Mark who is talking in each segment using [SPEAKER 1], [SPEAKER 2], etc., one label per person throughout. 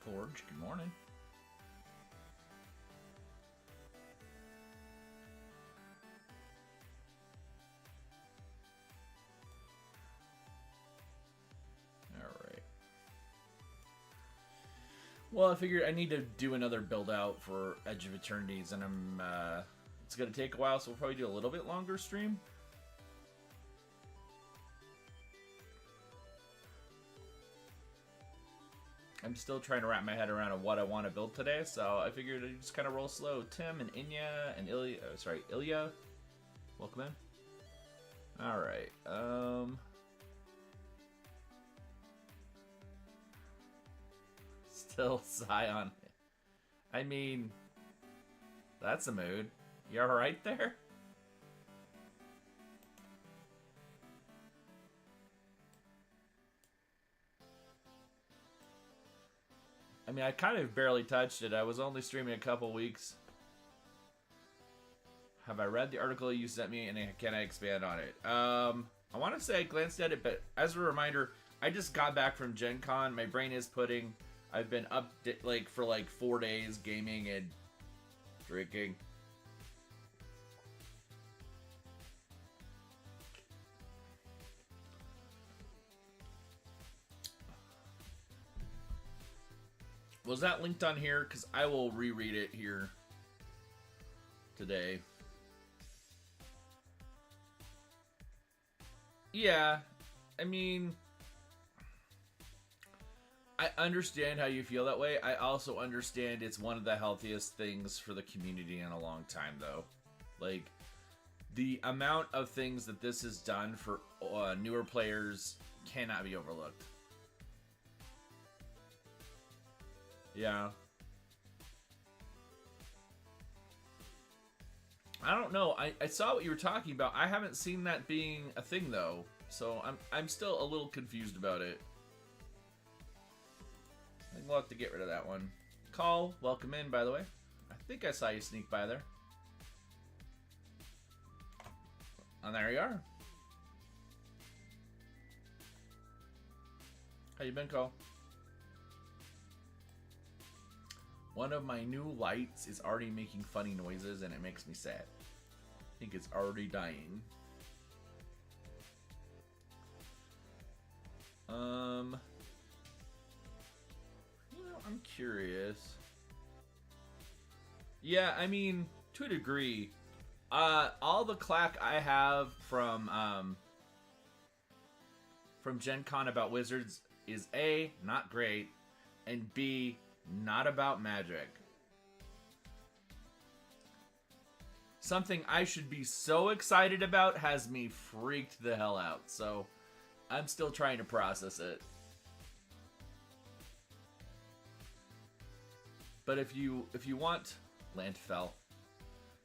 [SPEAKER 1] Forge, good morning. Alright. Well, I figured I need to do another build out for Edge of Eternities, and it's going to take a while, so we'll probably do a little bit longer stream. I'm still trying to wrap my head around what I want to build today, so I figured I'd just kind of roll slow. Tim and Inya and Ilya, welcome in. All right. Still Scion. I mean, that's a mood. You all right there? I mean, I kind of barely touched it. I was only streaming a couple weeks. Have I read the article you sent me, and can I expand on it? I want to say I glanced at it, but as a reminder, I just got back from Gen Con. My brain is pudding. I've been up for 4 days gaming and drinking. Was that linked on here? Because I will reread it here today. Yeah, I mean, I understand how you feel that way. I also understand it's one of the healthiest things for the community in a long time, though. Like, the amount of things that this has done for newer players cannot be overlooked. Yeah. I don't know. I saw what you were talking about. I haven't seen that being a thing, though. So I'm still a little confused about it. I think we'll have to get rid of that one. Call, welcome in, by the way. I think I saw you sneak by there. And there you are. How you been, Cole? One of my new lights is already making funny noises, and it makes me sad. I think it's already dying. I'm curious. Yeah, I mean, to a degree. All the clack I have from Gen Con about Wizards is A, not great, and B, not about Magic. Something I should be so excited about has me freaked the hell out, so I'm still trying to process it. But if you want Landfell,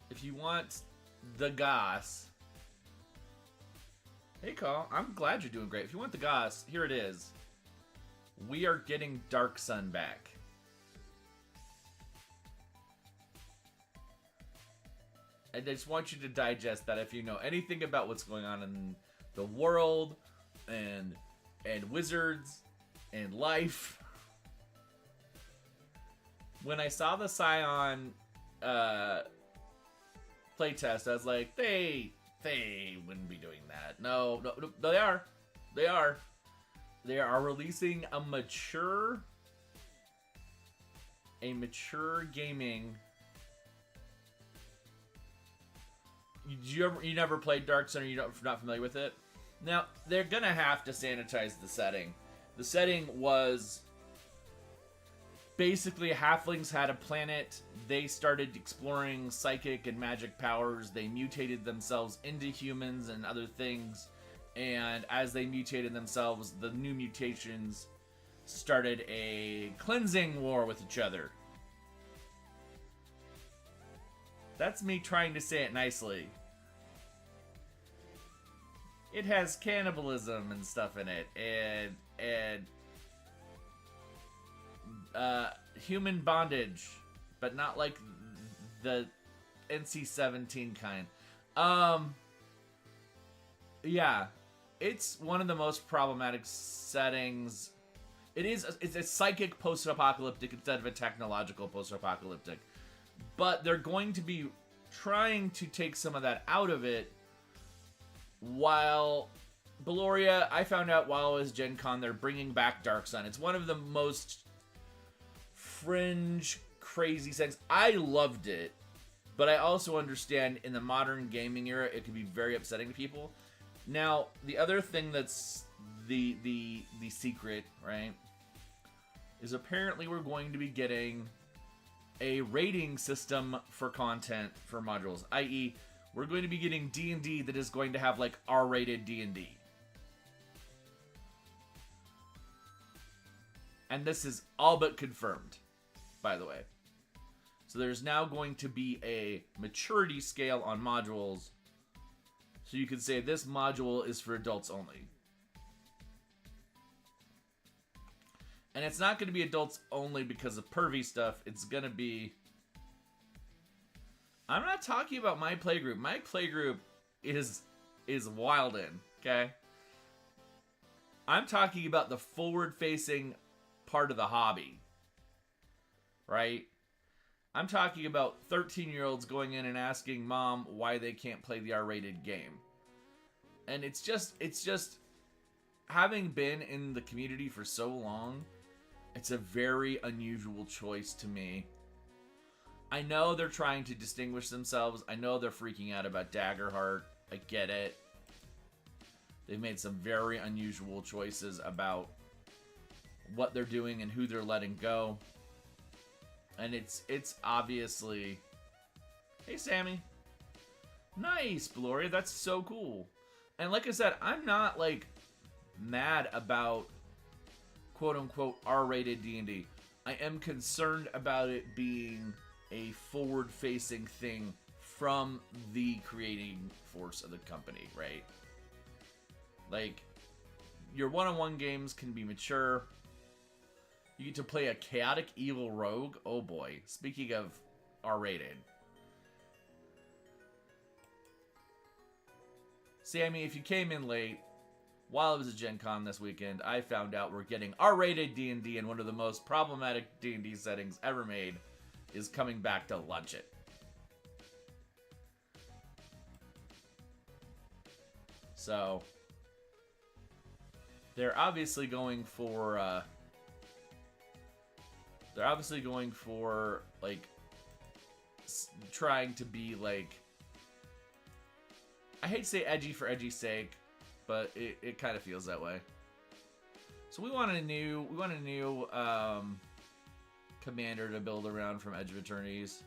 [SPEAKER 1] if you want the Goss, hey Carl, I'm glad you're doing great. If you want the Goss, here it is. We are getting Dark Sun back. And I just want you to digest that if you know anything about what's going on in the world and Wizards and life. When I saw the Scion playtest, I was like, they wouldn't be doing that. No, they are. They are. They are releasing a mature gaming. You never played Dark Sun, or you're not familiar with it? Now, they're gonna have to sanitize the setting. The setting was basically halflings had a planet. They started exploring psychic and magic powers. They mutated themselves into humans and other things. And as they mutated themselves, the new mutations started a cleansing war with each other. That's me trying to say it nicely. It has cannibalism and stuff in it, and human bondage, but not like the NC-17 kind. Yeah, it's one of the most problematic settings. It's a psychic post-apocalyptic instead of a technological post-apocalyptic. But they're going to be trying to take some of that out of it. While Baloria, I found out while I was Gen Con, they're bringing back Dark Sun. It's one of the most fringe, crazy settings. I loved it, but I also understand in the modern gaming era, it can be very upsetting to people. Now, the other thing that's the secret, right, is apparently we're going to be getting a rating system for content for modules, i.e., we're going to be getting D&D that is going to have, like, R-rated D&D. And this is all but confirmed, by the way. So there's now going to be a maturity scale on modules. So you could say this module is for adults only. And it's not going to be adults only because of pervy stuff. It's going to be... I'm not talking about my playgroup. My playgroup is wildin', okay? I'm talking about the forward-facing part of the hobby, right? I'm talking about 13-year-olds going in and asking mom why they can't play the R-rated game. And it's just having been in the community for so long, it's a very unusual choice to me. I know they're trying to distinguish themselves. I know they're freaking out about Daggerheart. I get it. They've made some very unusual choices about what they're doing and who they're letting go. And it's obviously... Hey, Sammy. Nice, Gloria. That's so cool. And like I said, I'm not, like, mad about quote-unquote R-rated D&D. I am concerned about it being a forward-facing thing from the creating force of the company, right? Like, your one-on-one games can be mature. You get to play a chaotic evil rogue. Oh boy. Speaking of R-rated. See, I mean, if you came in late, while I was at Gen Con this weekend, I found out we're getting R-rated D&D, and one of the most problematic D&D settings ever made is coming back to lunch it. So, they're obviously going for, like, trying to be, like, I hate to say edgy for edgy's sake, but it kind of feels that way. So we want a new commander to build around from Edge of Eternities.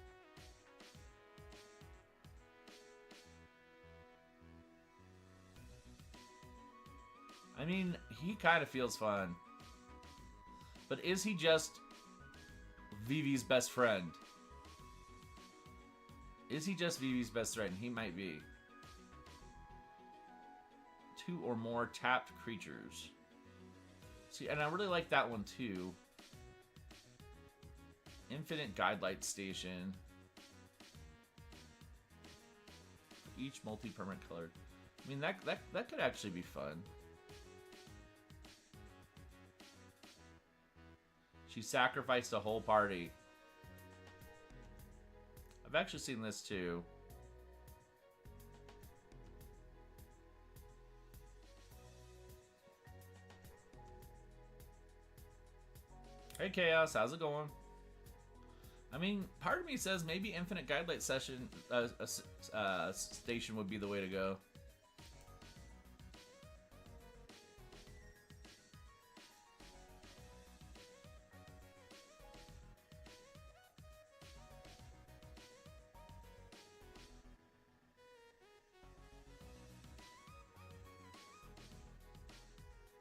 [SPEAKER 1] I mean, he kind of feels fun. But is he just Vivi's best friend? Is he just Vivi's best friend? He might be. 2 or more tapped creatures. See, and I really like that one too. Infinite Guidelight Station. Each multi-permanent colored. I mean, that could actually be fun. She sacrificed a whole party. I've actually seen this too. Hey Chaos, how's it going? I mean, part of me says maybe Infinite Guidelight Station Station would be the way to go.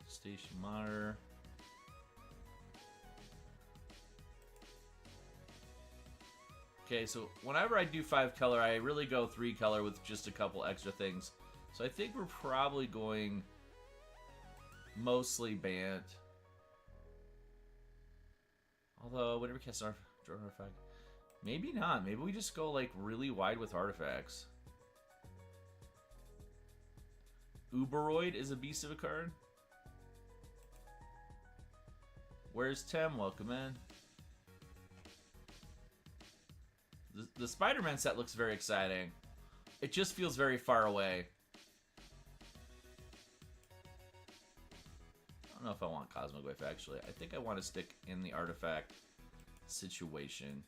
[SPEAKER 1] Station monitor. Okay, so whenever I do 5 color, I really go 3 color with just a couple extra things. So I think we're probably going mostly Bant. Although, whenever we cast our draw an artifact, maybe not. Maybe we just go like really wide with artifacts. Uberoid is a beast of a card. Where's Tim? Welcome in. The Spider-Man set looks very exciting. It just feels very far away. I don't know if I want Cosmic Wave, actually. I think I want to stick in the artifact situation.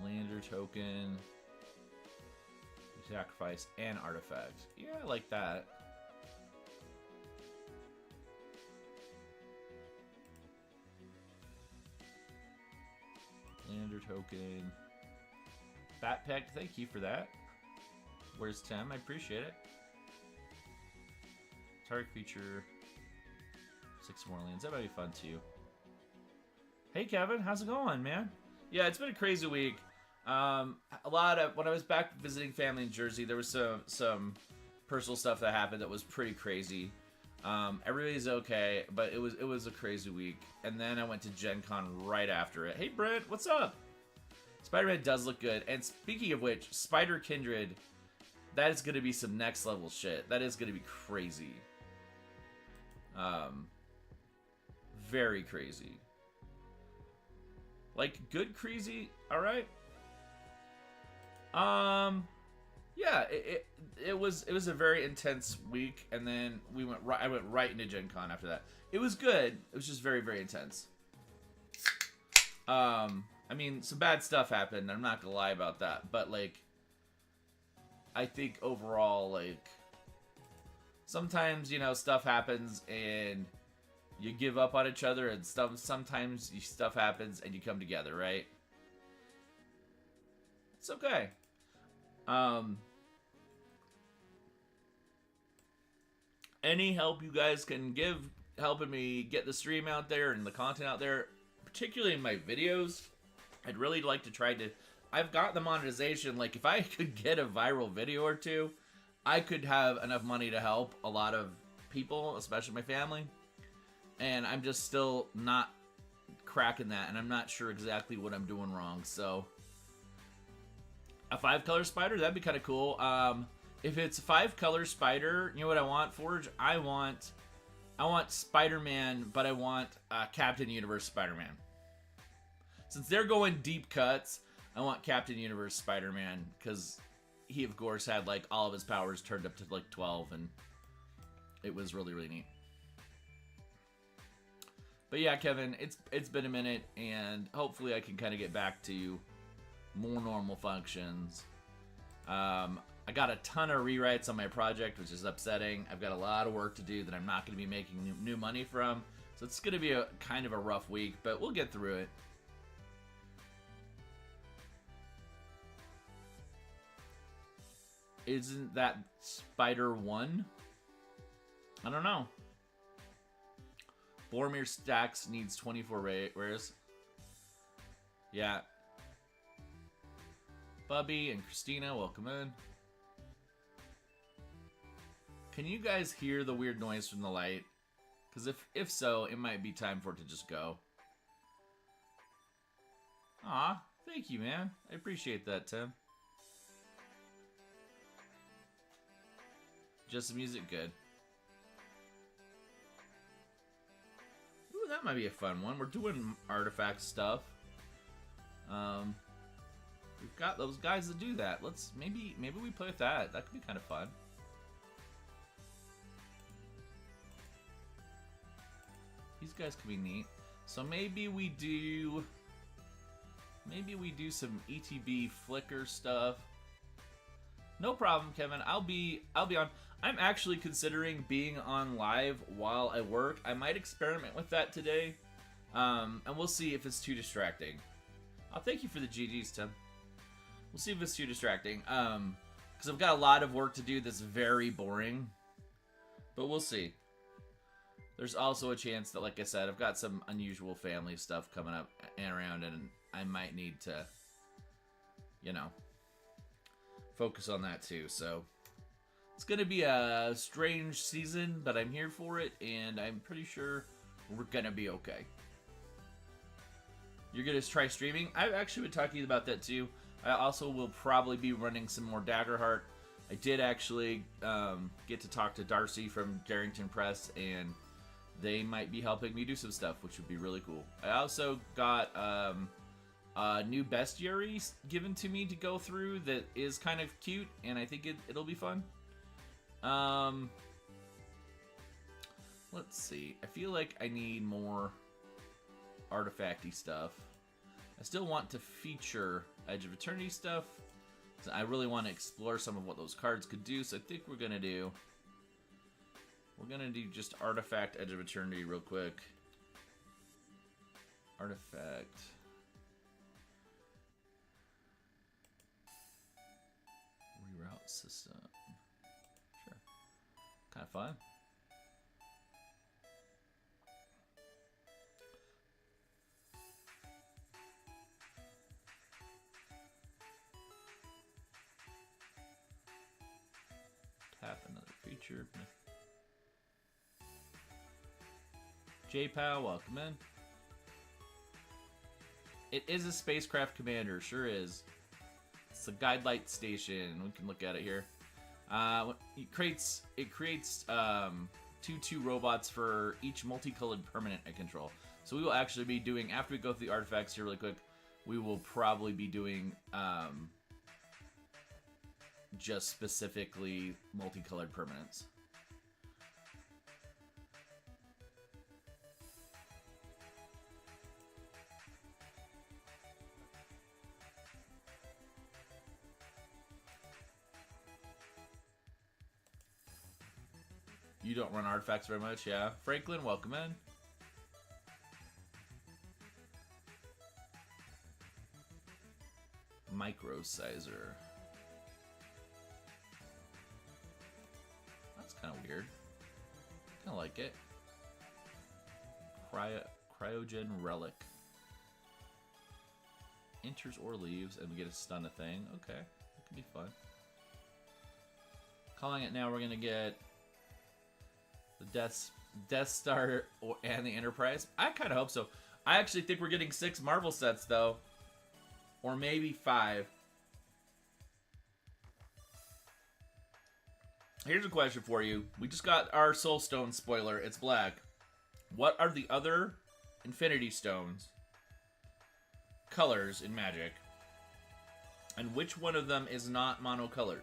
[SPEAKER 1] Lander token. Sacrifice and artifact. Yeah, I like that. Lander token. Fat Peck, thank you for that. Where's Tim? I appreciate it. Target feature. 6 more lands. That might be fun too. Hey Kevin, how's it going, man? Yeah, it's been a crazy week. A lot of when I was back visiting family in Jersey, there was some personal stuff that happened that was pretty crazy. Everybody's okay, but it was a crazy week. And then I went to Gen Con right after it. Hey Brent, what's up? Spider-Man does look good. And speaking of which, Spider Kindred, that is going to be some next level shit. That is going to be crazy. Very crazy. Like good crazy, all right. Yeah, it was a very intense week, and then I went right into Gen Con after that. It was good. It was just very, very intense. I mean, some bad stuff happened. I'm not gonna lie about that, but like, I think overall, like, sometimes stuff happens and you give up on each other, and sometimes stuff happens and you come together, right? It's okay. Any help you guys can give helping me get the stream out there and the content out there, particularly in my videos, I'd really like to try to... I've got the monetization. Like, if I could get a viral video or two, I could have enough money to help a lot of people, especially my family. And I'm just still not cracking that, and I'm not sure exactly what I'm doing wrong, so... A 5-color spider? That'd be kind of cool. If it's a 5-color spider, you know what I want, Forge? I want Spider-Man, but I want Captain Universe Spider-Man. Since they're going deep cuts, I want Captain Universe Spider-Man, because he, of course, had like all of his powers turned up to like 12, and it was really, really neat. But yeah, Kevin, it's been a minute, and hopefully I can kind of get back to more normal functions. I got a ton of rewrites on my project, which is upsetting. I've got a lot of work to do that I'm not going to be making new money from, so it's going to be a kind of a rough week, but we'll get through it. Isn't that Spider 1? I don't know. Boromir Stacks needs 24 rares. Yeah. Bubby and Christina, welcome in. Can you guys hear the weird noise from the light? Because if so, it might be time for it to just go. Aw, thank you, man. I appreciate that, Tim. Just the music, good. Ooh, that might be a fun one. We're doing artifact stuff. We've got those guys that do that. Let's maybe we play with that. That could be kind of fun. These guys could be neat. So maybe we do some ETB flicker stuff. No problem, Kevin. I'll be on. I'm actually considering being on live while I work. I might experiment with that today. And we'll see if it's too distracting. I'll thank you for the GGs, Tim. We'll see if it's too distracting. Because I've got a lot of work to do that's very boring. But we'll see. There's also a chance that, like I said, I've got some unusual family stuff coming up and around, and I might need to, focus on that too. So it's going to be a strange season, but I'm here for it, and I'm pretty sure we're going to be okay. You're going to try streaming? I've actually been talking about that too. I also will probably be running some more Daggerheart I did actually get to talk to Darcy from Darrington Press, and they might be helping me do some stuff, which would be really cool. I also got a new bestiary given to me to go through that is kind of cute, and I think it'll be fun. Let's see. I feel like I need more artifacty stuff. I still want to feature Edge of Eternity stuff. So I really want to explore some of what those cards could do, so I think we're gonna do just Artifact Edge of Eternity real quick. Artifact. Reroute system. Sure. Kind of fun. Tap another feature. J-Pow, welcome in. It is a spacecraft commander, sure is. It's a guide light station. We can look at it here. It creates 2/2 robots for each multicolored permanent I control. So we will actually be doing, after we go through the artifacts here really quick, we will probably be doing just specifically multicolored permanents. You don't run artifacts very much, yeah. Franklin, welcome in. Micro-sizer. That's kind of weird. I like it. Cryogen Relic. Enters or leaves, and we get to stun a thing. Okay, that could be fun. Calling it now, we're gonna get the Death Star and the Enterprise. I kind of hope so. I actually think we're getting 6 Marvel sets, though. Or maybe 5. Here's a question for you. We just got our Soul Stone spoiler. It's black. What are the other Infinity Stones colors in Magic? And which one of them is not monocolored?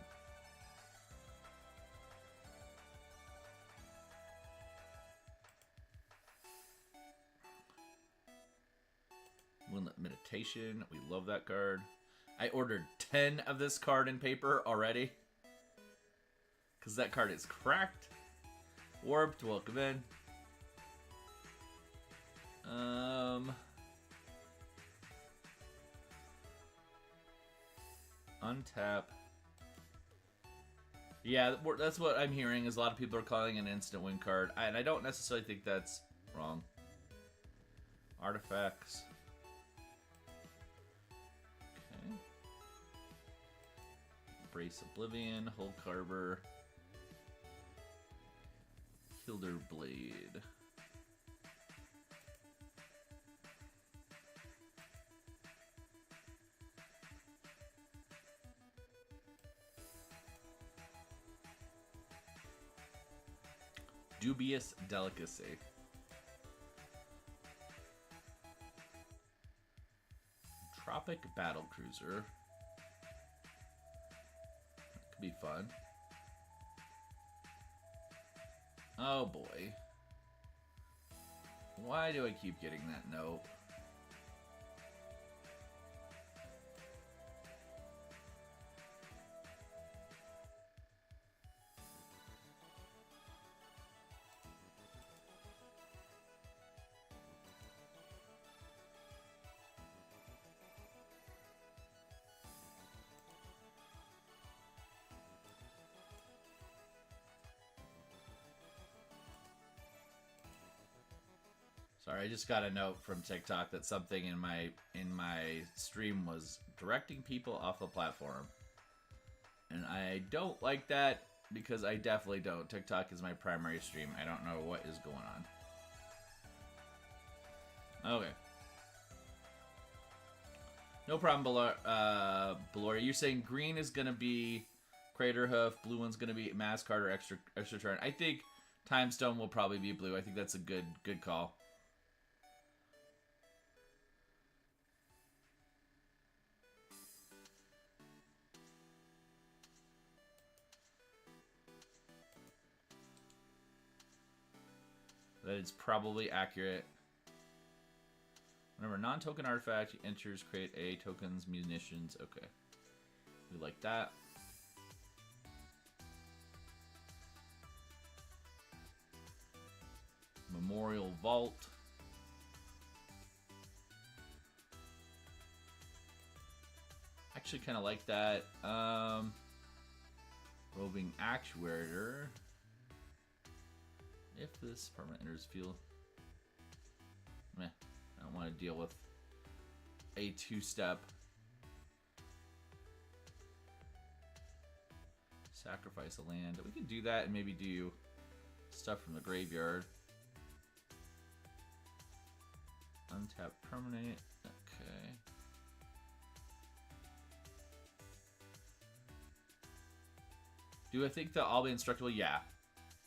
[SPEAKER 1] Moonlit Meditation. We love that card. I ordered 10 of this card in paper already. Because that card is cracked. Warped, welcome in. Untap. Yeah, that's what I'm hearing, is a lot of people are calling an instant win card. And I don't necessarily think that's wrong. Artifacts. Okay. Embrace Oblivion, Hull Carver. Hilder Blade. Dubious Delicacy. Tropic Battle Cruiser. That could be fun. Oh boy. Why do I keep getting that note? Sorry, I just got a note from TikTok that something in my stream was directing people off the platform. And I don't like that, because I definitely don't. TikTok is my primary stream. I don't know what is going on. Okay. No problem, Baloria. You're saying green is going to be Crater Hoof. Blue one's going to be Mass Card or extra turn. I think Time Stone will probably be blue. I think that's a good call. That is probably accurate. Whenever non-token artifact enters, create a tokens, munitions. Okay. We like that. Memorial Vault. Actually kind of like that. Roving Actuator. If this permanent enters field. Meh. I don't want to deal with a 2-step. Sacrifice a land. We can do that and maybe do stuff from the graveyard. Untap permanent. Okay. Do I think they'll all be indestructible? Yeah,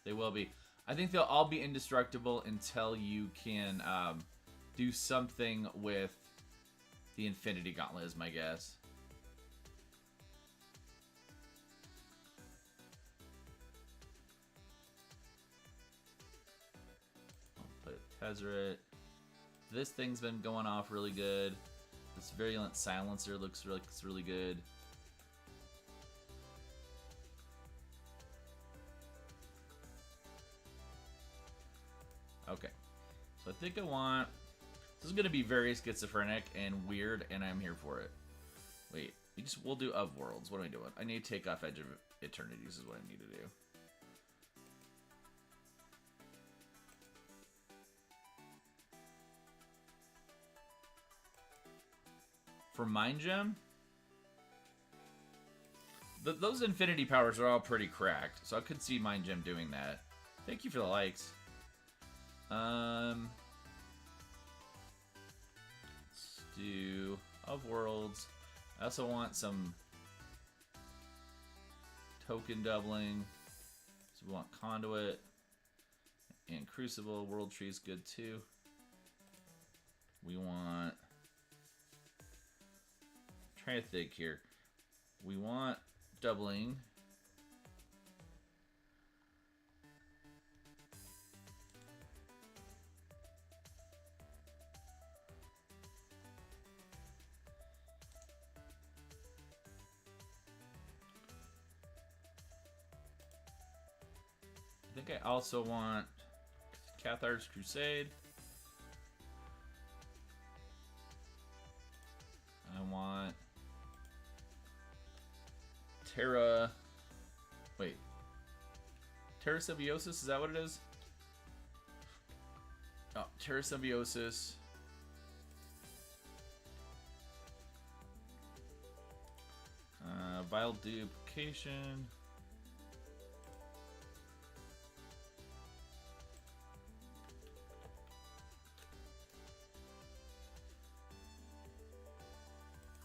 [SPEAKER 1] they will be. I think they'll all be indestructible until you can do something with the Infinity Gauntlet, is my guess. I'll put Tezzeret. This thing's been going off really good. This Virulent Silencer looks really good. Okay, so I think I want... This is going to be very schizophrenic and weird, and I'm here for it. Wait, we'll do Of Worlds. What am I doing? I need to take off Edge of Eternities is what I need to do. For Mind Gem, those Infinity powers are all pretty cracked, so I could see Mind Gem doing that. Thank you for the likes. Let's do Of Worlds. I also want some token doubling. So we want Conduit and Crucible. World Tree is good too. We want... Trying to think here. We want doubling. I think I also want Cathar's Crusade. I want Terra... Wait. Terra Symbiosis? Is that what it is? Oh, Terra Symbiosis. Vile Duplication.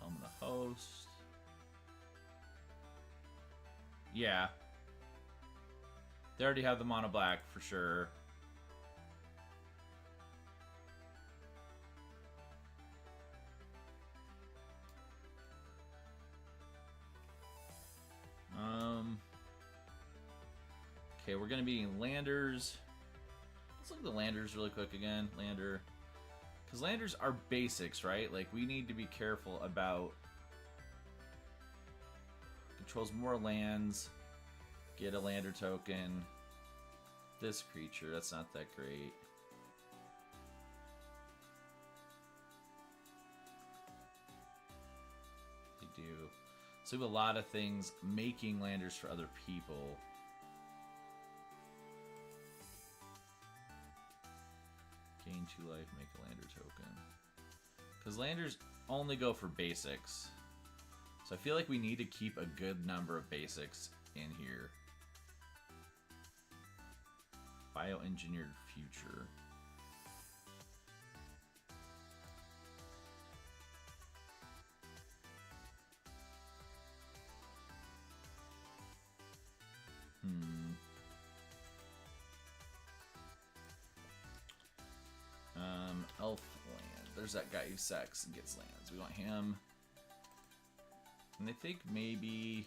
[SPEAKER 1] Helm of the Host. Yeah. They already have the mono black for sure. Okay, we're gonna be Landers. Let's look at the Landers really quick again. Lander. Because Landers are basics, right? Like, we need to be careful about... Controls more lands. Get a Lander token. This creature, that's not that great. They do. So we have a lot of things making Landers for other people. Gain 2 life, make a Lander token. Because Landers only go for basics. So I feel like we need to keep a good number of basics in here. Bioengineered Future. elf land. There's that guy who sacks and gets lands. We want him. And I think maybe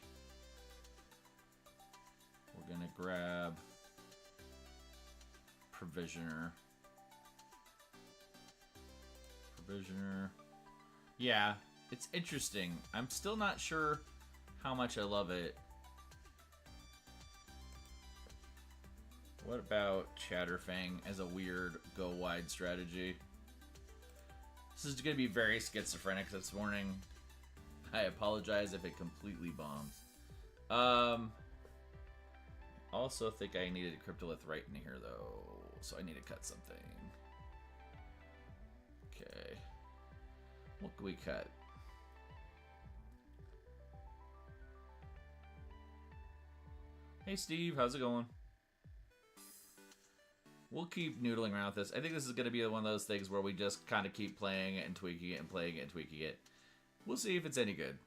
[SPEAKER 1] we're gonna grab Provisioner. Provisioner. Yeah, it's interesting. I'm still not sure how much I love it. What about Chatterfang as a weird go-wide strategy? This is going to be very schizophrenic this morning. I apologize if it completely bombs. Also think I needed a Cryptolith right in here, though. So I need to cut something. Okay. What can we cut? Hey, Steve. How's it going? We'll keep noodling around with this. I think this is going to be one of those things where we just kind of keep playing it and tweaking it and playing it and tweaking it. We'll see if it's any good.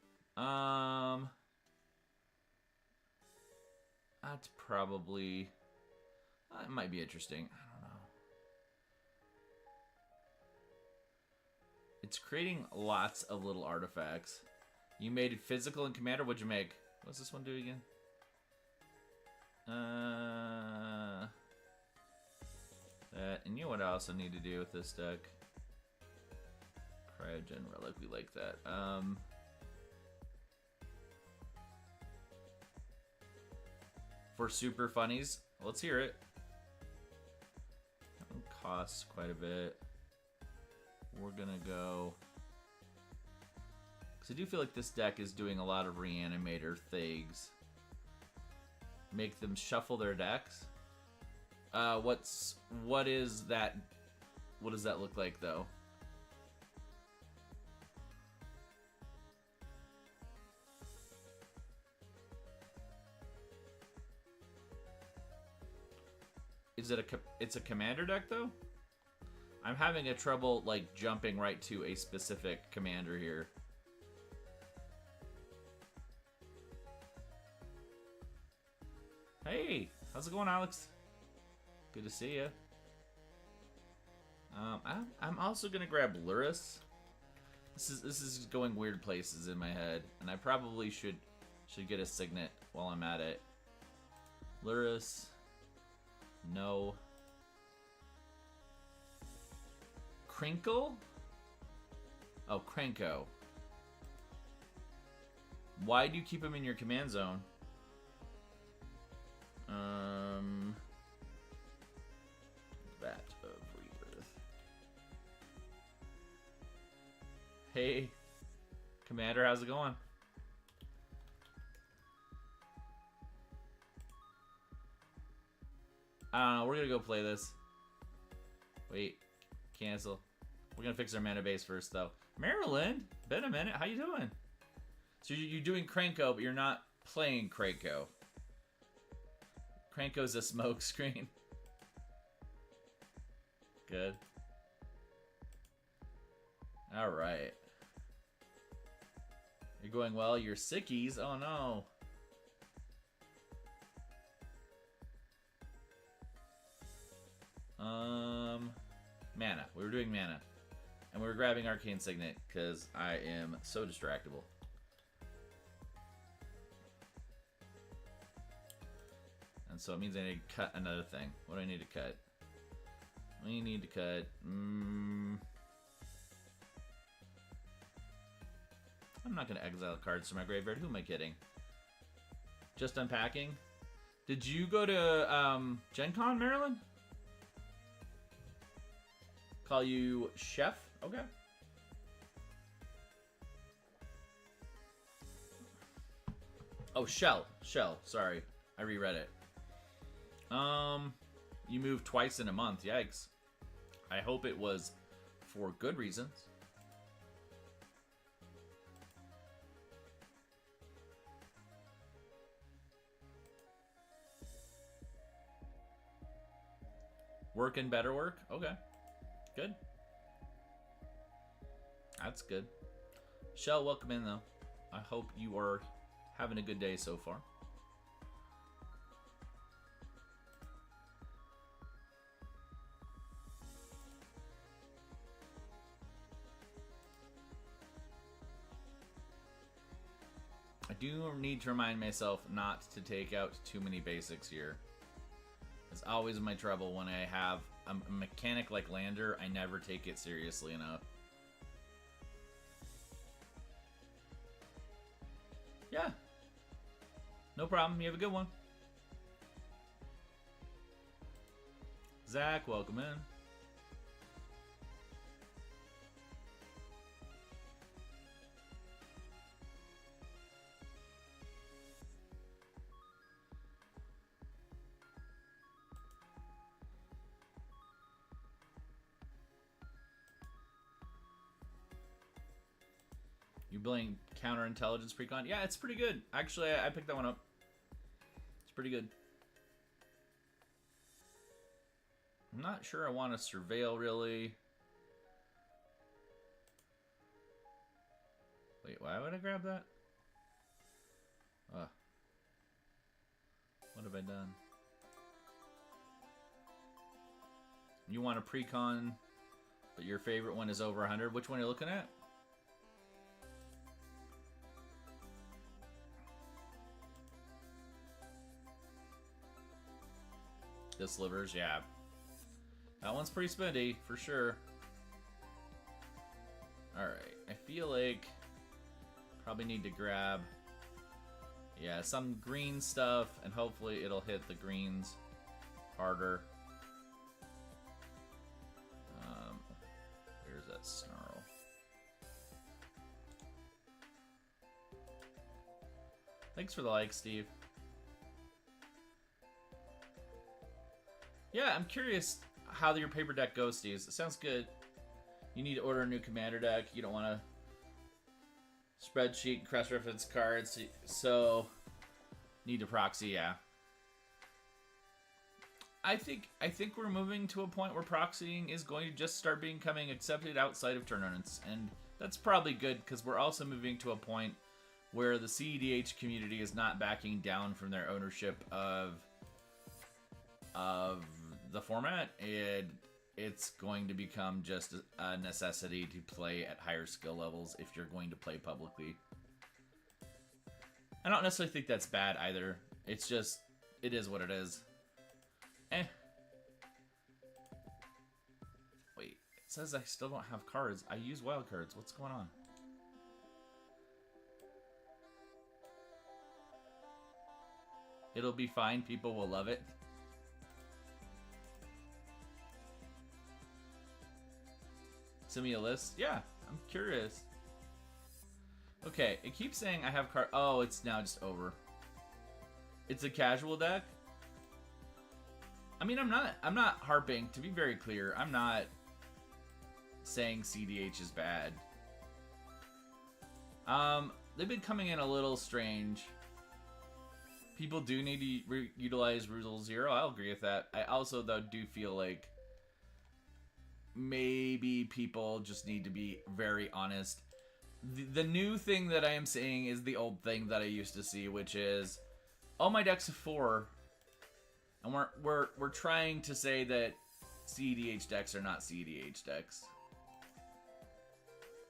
[SPEAKER 1] That's probably... it might be interesting. I don't know. It's creating lots of little artifacts. You made it physical in Commander. What'd you make? What's this one do again? That, and you know what I also need to do with this deck? Cryogen Relic, we like that. For super funnies, let's hear it. That one costs quite a bit. We're gonna go... because I do feel like this deck is doing a lot of reanimator things. Make them shuffle their decks. What is that? What does that look like, though? Is it it's a commander deck, though? I'm having a trouble, like, jumping right to a specific commander here. Hey, how's it going, Alex? Good to see you. I'm also gonna grab Luris. This is going weird places in my head, and I probably should get a Signet while I'm at it. Luris. No. Crinkle? Oh, Cranko. Why do you keep him in your command zone? Vat of Rebirth. Hey, Commander, how's it going? I don't know, we're gonna go play this. Wait, cancel. We're gonna fix our mana base first, though. Maryland, been a minute, how you doing? So you're doing Cranko, but you're not playing Cranko. Cranko's a smoke screen. Good. Alright. You're going well. You're sickies. Oh no. Mana. We were doing mana. And we were grabbing Arcane Signet because I am so distractible. And so it means I need to cut another thing. What do I need to cut? We need to cut... I'm not going to exile cards from my graveyard. Who am I kidding? Just unpacking? Did you go to Gen Con, Maryland? Call you Chef? Okay. Oh, Shell. Shell. Sorry. I reread it. You moved twice in a month. Yikes. I hope it was for good reasons. Work and better work? Okay. Good. That's good. Shell, welcome in, though. I hope you are having a good day so far. do need to remind myself not to take out too many basics here. It's always my trouble when I have a mechanic like Lander. I never take it seriously enough. Yeah. No problem. You have a good one. Zach, welcome in. You playing counterintelligence precon? Yeah, it's pretty good. Actually, I picked that one up. It's pretty good. I'm not sure I want to surveil, really. Wait, why would I grab that? What have I done? You want a precon, but your favorite one is over 100. Which one are you looking at? The slivers, yeah. That one's pretty spendy, for sure. Alright, I feel like probably need to grab, yeah, some green stuff, and hopefully it'll hit the greens harder. Here's that snarl. Thanks for the like, Steve. Yeah, I'm curious how your paper deck goes, Steve. It sounds good. You need to order a new commander deck. You don't want to spreadsheet, cross-reference cards, so need to proxy, yeah. I think we're moving to a point where proxying is going to just start becoming accepted outside of tournaments, and that's probably good because we're also moving to a point where the CEDH community is not backing down from their ownership of the format, and it's going to become just a necessity to play at higher skill levels if you're going to play publicly. I don't necessarily think that's bad either. It's just, it is what it is. Wait, it says I still don't have cards. I use wild cards. What's going on? It'll be fine. People will love it. Send me a list? Yeah, I'm curious. Okay, it keeps saying I have card. Oh, it's now just over. It's a casual deck. I mean, I'm not harping. To be very clear, I'm not saying CDH is bad. They've been coming in a little strange. People do need to utilize Rule 0. I'll agree with that. I also, though, do feel like maybe people just need to be very honest. The new thing that I am seeing is the old thing that I used to see, which is, oh, my deck's a 4, and we're trying to say that CEDH decks are not CEDH decks.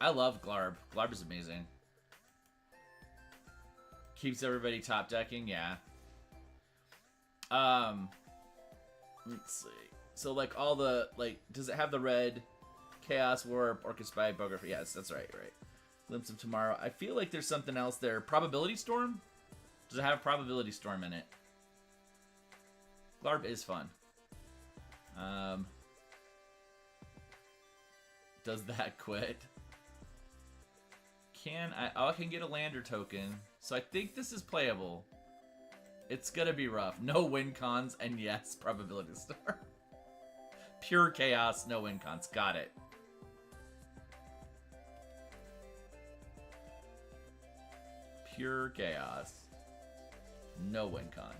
[SPEAKER 1] I love Glarb. Glarb is amazing. Keeps everybody top decking, yeah. Let's see. So, like, all the, like, does it have the red Chaos Warp, Orchid Spy, Bography? Yes, that's right. Glimpse of Tomorrow. I feel like there's something else there. Probability Storm? Does it have Probability Storm in it? Glarb is fun. Does that quit? I can get a Lander token. So I think this is playable. It's gonna be rough. No win cons, and yes, Probability Storm. Pure chaos, no win cons. Got it. Pure chaos. No win con.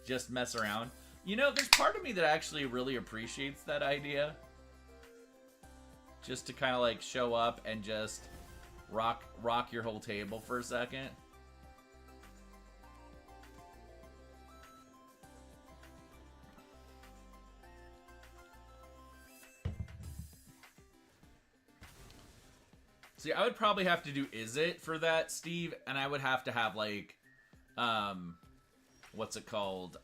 [SPEAKER 1] Just mess around. You know, there's part of me that actually really appreciates that idea. Just to kind of like show up and just rock your whole table for a second. See, I would probably have to do Is It for that, Steve, and I would have to have, like, what's it called?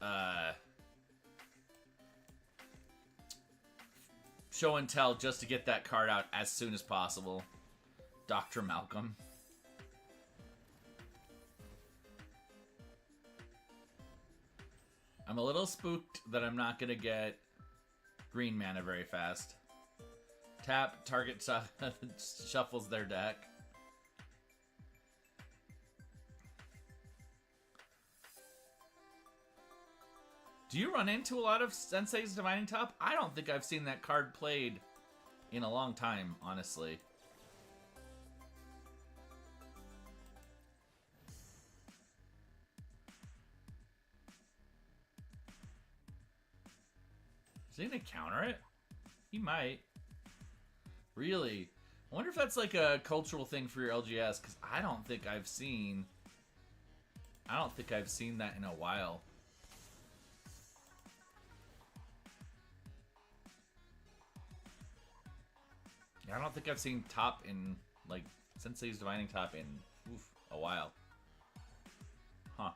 [SPEAKER 1] Show and Tell just to get that card out as soon as possible. Dr. Malcolm. I'm a little spooked that I'm not going to get green mana very fast. Tap, target shuffles their deck. Do you run into a lot of Sensei's Divining Top? I don't think I've seen that card played in a long time, honestly. Is he gonna counter it? He might. Really? I wonder if that's like a cultural thing for your LGS, because I don't think I've seen that in a while. Yeah, I don't think I've seen top in, like, Sensei's Divining Top in, a while. Huh.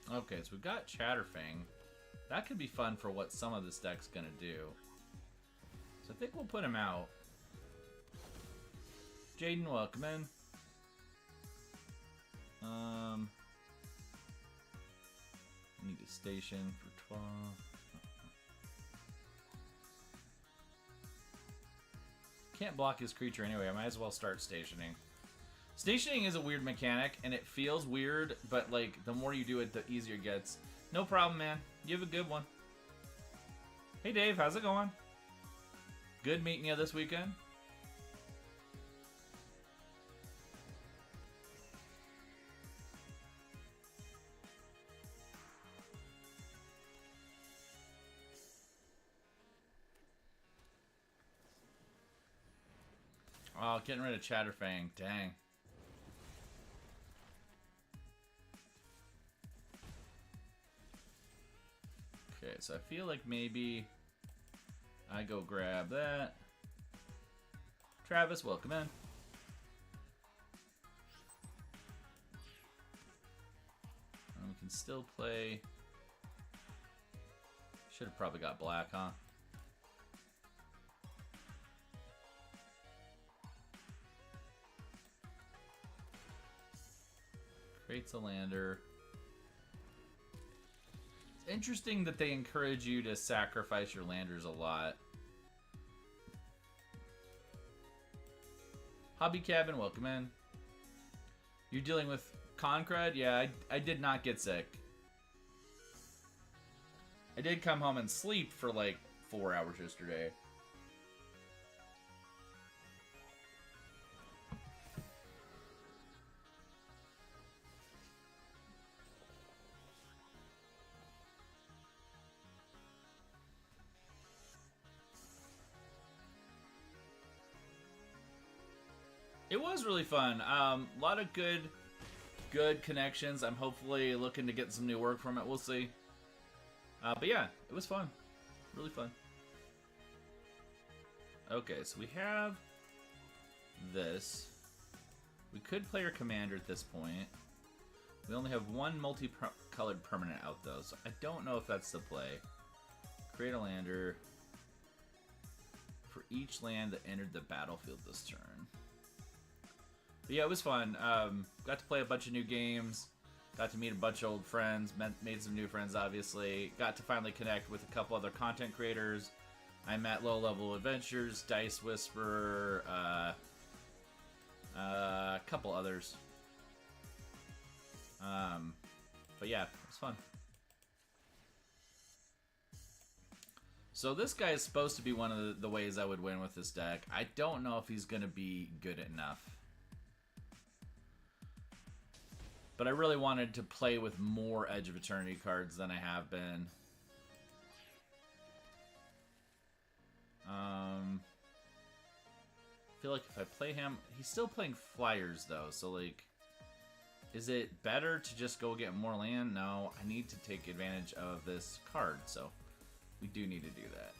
[SPEAKER 1] Okay, so we've got Chatterfang. That could be fun for what some of this deck's gonna do. So I think we'll put him out. Jaden, welcome in. Need a station for 12. Can't block his creature anyway. I might as well start stationing. Stationing is a weird mechanic, and it feels weird, but, like, the more you do it, the easier it gets. No problem, man. You have a good one. Hey, Dave. How's it going? Good meeting you this weekend. Oh, getting rid of Chatterfang. Dang. Okay, so I feel like maybe I go grab that. Travis, welcome in. And we can still play. Should have probably got black, huh? Creates a lander. It's interesting that they encourage you to sacrifice your landers a lot. Hobby Cabin, welcome in. You're dealing with Concrud? Yeah, I did not get sick. I did come home and sleep for like 4 hours yesterday. It was really fun. A lot of good connections. I'm hopefully looking to get some new work from it. We'll see. But yeah, it was fun. Really fun. Okay, so we have this. We could play our commander at this point. We only have one multicolored permanent out, though, so I don't know if that's the play. Create a lander for each land that entered the battlefield this turn. But yeah, it was fun. Got to play a bunch of new games. Got to meet a bunch of old friends. Made some new friends, obviously. Got to finally connect with a couple other content creators. I'm at Low Level Adventures, Dice Whisperer, a couple others. But yeah, it was fun. So this guy is supposed to be one of the ways I would win with this deck. I don't know if he's going to be good enough. But I really wanted to play with more Edge of Eternity cards than I have been. I feel like if I play him... He's still playing Flyers, though. So, like... Is it better to just go get more land? No, I need to take advantage of this card. So, we do need to do that.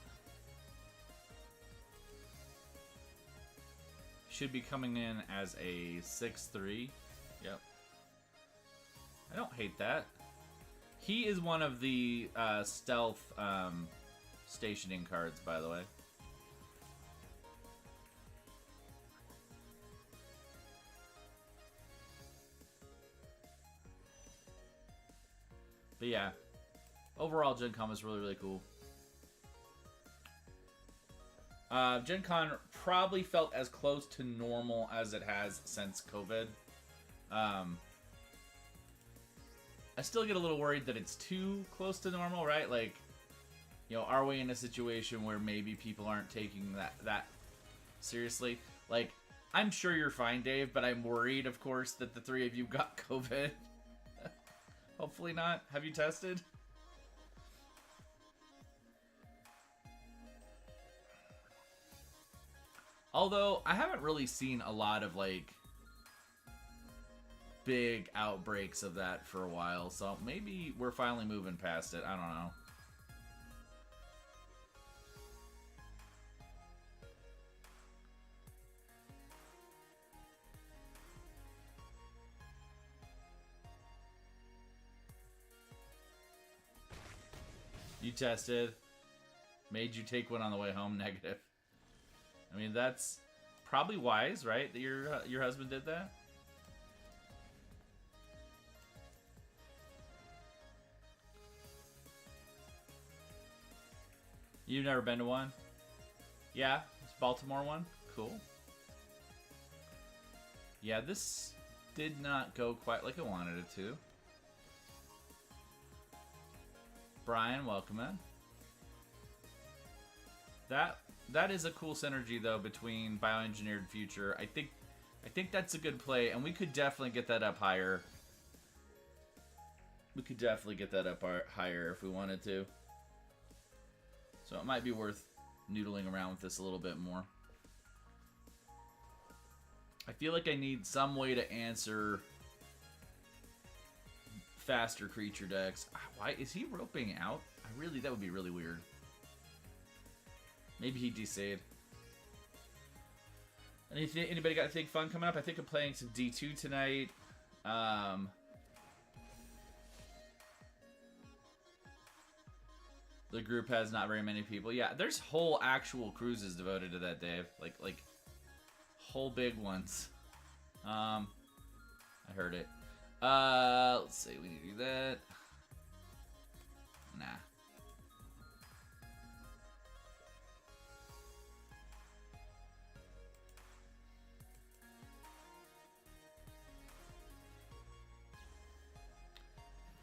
[SPEAKER 1] Should be coming in as a 6/3. Yep. I don't hate that. He is one of the stealth stationing cards, by the way. But yeah, overall Gen Con was really, really cool. Gen Con probably felt as close to normal as it has since COVID. I still get a little worried that it's too close to normal, right? Like, you know, are we in a situation where maybe people aren't taking that seriously? Like, I'm sure you're fine, Dave, but I'm worried, of course, that the three of you got COVID. Hopefully not. Have you tested? Although, I haven't really seen a lot of, like, big outbreaks of that for a while, so maybe we're finally moving past it. I don't know. You tested. Made you take one on the way home. Negative. I mean, that's probably wise, right? That your husband did that? You've never been to one? Yeah? It's Baltimore one? Cool. Yeah, this did not go quite like I wanted it to. Brian, welcome in. That is a cool synergy though between Bioengineered Future. I think that's a good play, and we could definitely get that up higher. We could definitely get that up higher if we wanted to. So it might be worth noodling around with this a little bit more. I feel like I need some way to answer faster creature decks. Why is he roping out? That would be really weird. Maybe he desayed. Anybody got anything fun coming up? I think I'm playing some D2 tonight. The group has not very many people. Yeah, there's whole actual cruises devoted to that, Dave. Like whole big ones. I heard it. Let's see. We need to do that. Nah.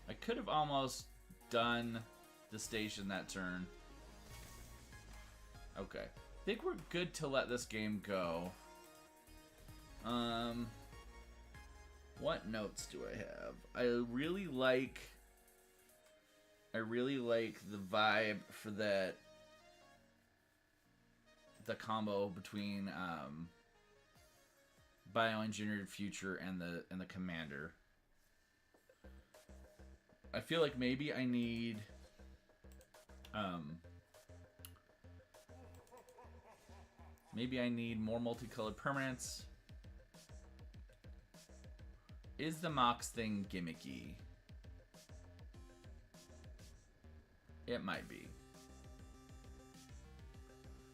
[SPEAKER 1] I could have almost done the station that turn. Okay. I think we're good to let this game go. What notes do I have? I really like the vibe for that, the combo between Bioengineered Future and the Commander. I feel like maybe I need more multicolored permanents. Is the Mox thing gimmicky? It might be.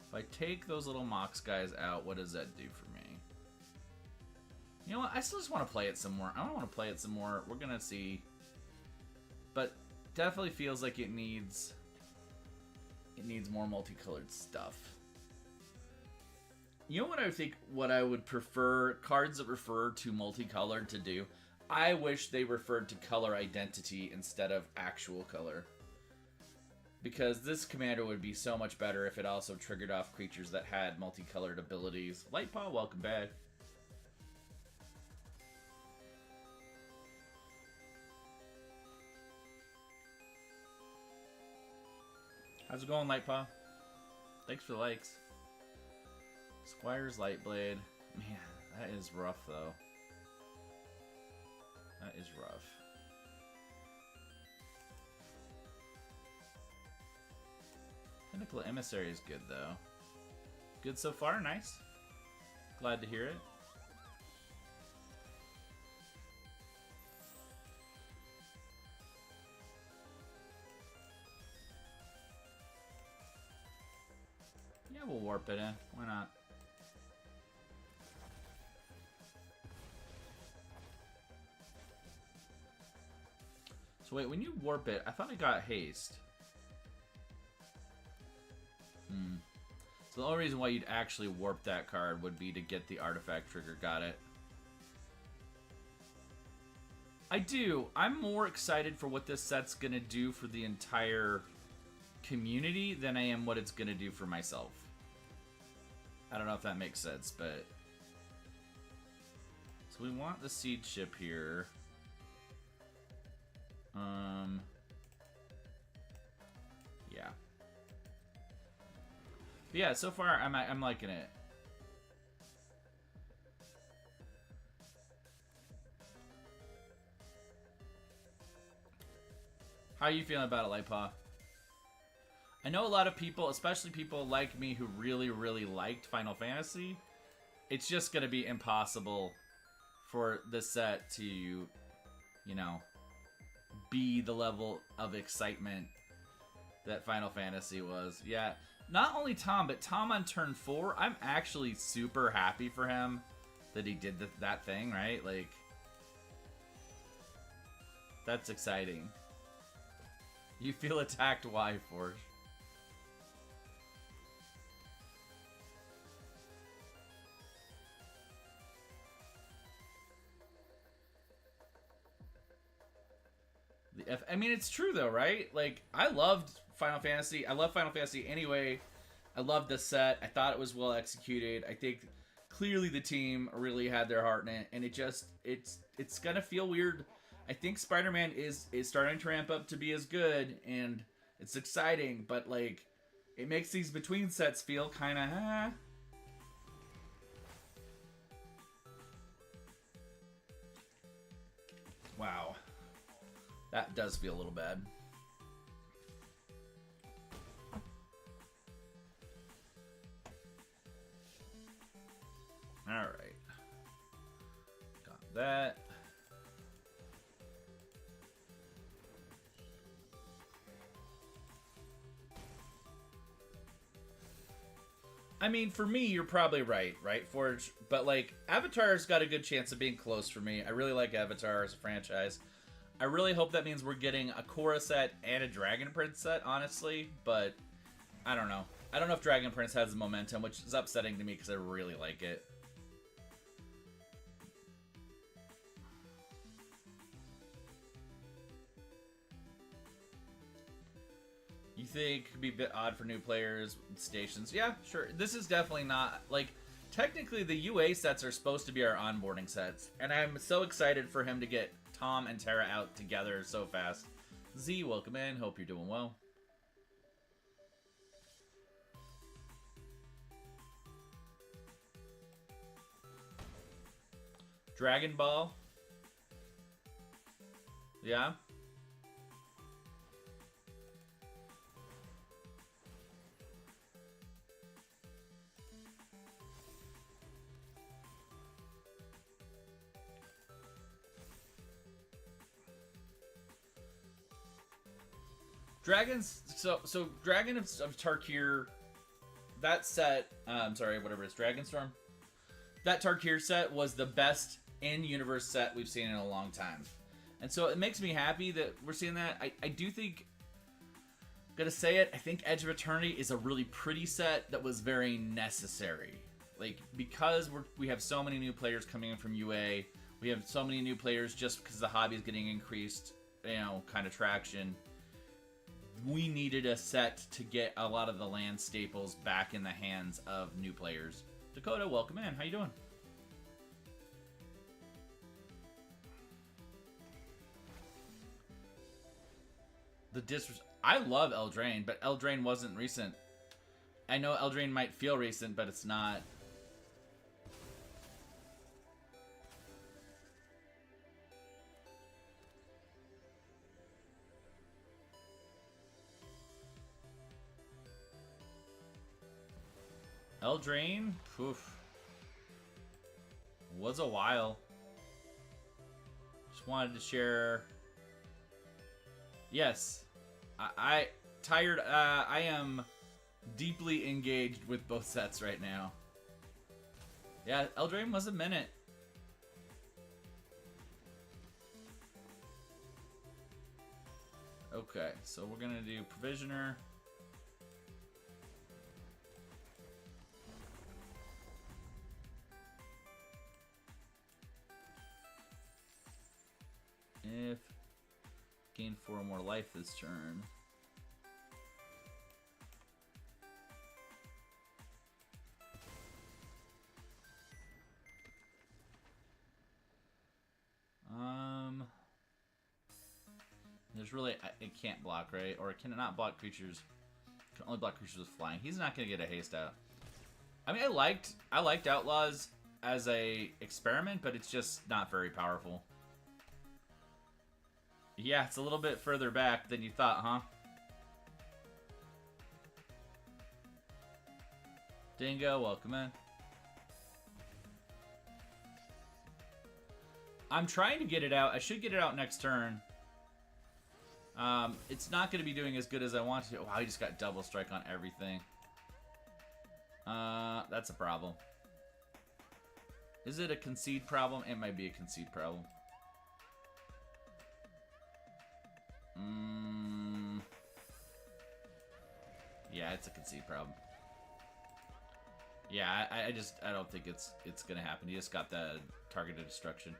[SPEAKER 1] If I take those little Mox guys out, what does that do for me? You know what? I still just want to play it some more. I don't want to play it some more. We're gonna see. But definitely feels like it needs more multicolored stuff. You know what I think, what I would prefer cards that refer to multicolored to do? I wish they referred to color identity instead of actual color. Because this commander would be so much better if it also triggered off creatures that had multicolored abilities. Lightpaw, welcome back. How's it going, Lightpaw? Thanks for the likes. Squire's Lightblade. Man, that is rough, though. That is rough. Pinnacle Emissary is good, though. Good so far, nice. Glad to hear it. Yeah, we'll warp it in. Why not? So wait, when you warp it, I thought it got haste. So the only reason why you'd actually warp that card would be to get the artifact trigger. Got it. I do. I'm more excited for what this set's going to do for the entire community than I am what it's going to do for myself. I don't know if that makes sense, but... So we want the seed ship here. Yeah. But yeah, so far I'm liking it. How are you feeling about it, Lightpaw? I know a lot of people, especially people like me who really, really liked Final Fantasy, it's just going to be impossible for this set to, you know, be the level of excitement that Final Fantasy was. Yeah, not only Tom, but Tom on turn 4, I'm actually super happy for him that he did that thing, right? Like, that's exciting. You feel attacked, why, Forge? I mean, it's true though, right? Like, I loved Final Fantasy. I love Final Fantasy anyway. I loved the set. I thought it was well executed. I think clearly the team really had their heart in it, and it's gonna feel weird. I think Spider-Man is starting to ramp up to be as good, and it's exciting, but like, it makes these between sets feel kind of Wow. That does feel a little bad. All right. Got that. I mean, for me, you're probably right, Forge? But, like, Avatar's got a good chance of being close for me. I really like Avatar as a franchise. I really hope that means we're getting a Korra set and a Dragon Prince set, honestly. But, I don't know. I don't know if Dragon Prince has the momentum, which is upsetting to me because I really like it. You think it could be a bit odd for new players with stations? Yeah, sure. This is definitely not, like, technically the UA sets are supposed to be our onboarding sets. And I'm so excited for him to get Tom and Tara out together so fast. Z, welcome in. Hope you're doing well. Dragon Ball. Yeah. Dragons, so Dragon of Tarkir, that set, sorry, whatever it is, Dragonstorm, that Tarkir set was the best in-universe set we've seen in a long time. And so it makes me happy that we're seeing that. I do think, I'm gonna say it, I think Edge of Eternity is a really pretty set that was very necessary. Like, because we have so many new players coming in from UA, we have so many new players just because the hobby is getting increased, kind of traction. we needed a set to get a lot of the land staples back in the hands of new players. Dakota, welcome in. How you doing? I love Eldraine, but Eldraine wasn't recent. I know Eldraine might feel recent, but it's not. Eldraine? Poof. Was a while. Just wanted to share. Yes. I am deeply engaged with both sets right now. Yeah, Eldraine was a minute. Okay, so we're gonna do Provisioner. If gain 4 more life this turn. There's really it can't block, right? Or it cannot block creatures. It can only block creatures with flying. He's not gonna get a haste out. I mean, I liked Outlaws as a experiment, but it's just not very powerful. Yeah, it's a little bit further back than you thought, huh? Dingo, welcome in. I'm trying to get it out. I should get it out next turn. It's not going to be doing as good as I want to. Wow, he just got double strike on everything. That's a problem. Is it a concede problem? It might be a concede problem. Yeah, it's a concede problem. Yeah, I don't think it's gonna happen. He just got the targeted destruction.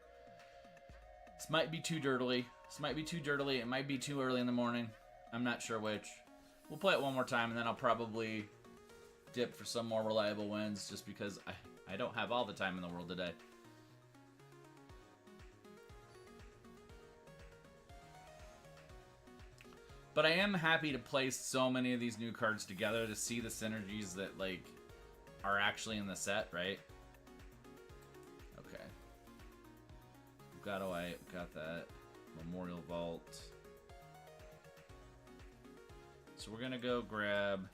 [SPEAKER 1] This might be too dirtily. This might be too dirtily. It might be too early in the morning. I'm not sure which. We'll play it one more time, and then I'll probably dip for some more reliable wins, just because I don't have all the time in the world today. But I am happy to place so many of these new cards together to see the synergies that, like, are actually in the set, right? Okay. Got away, got that. Memorial Vault. So we're gonna go grab,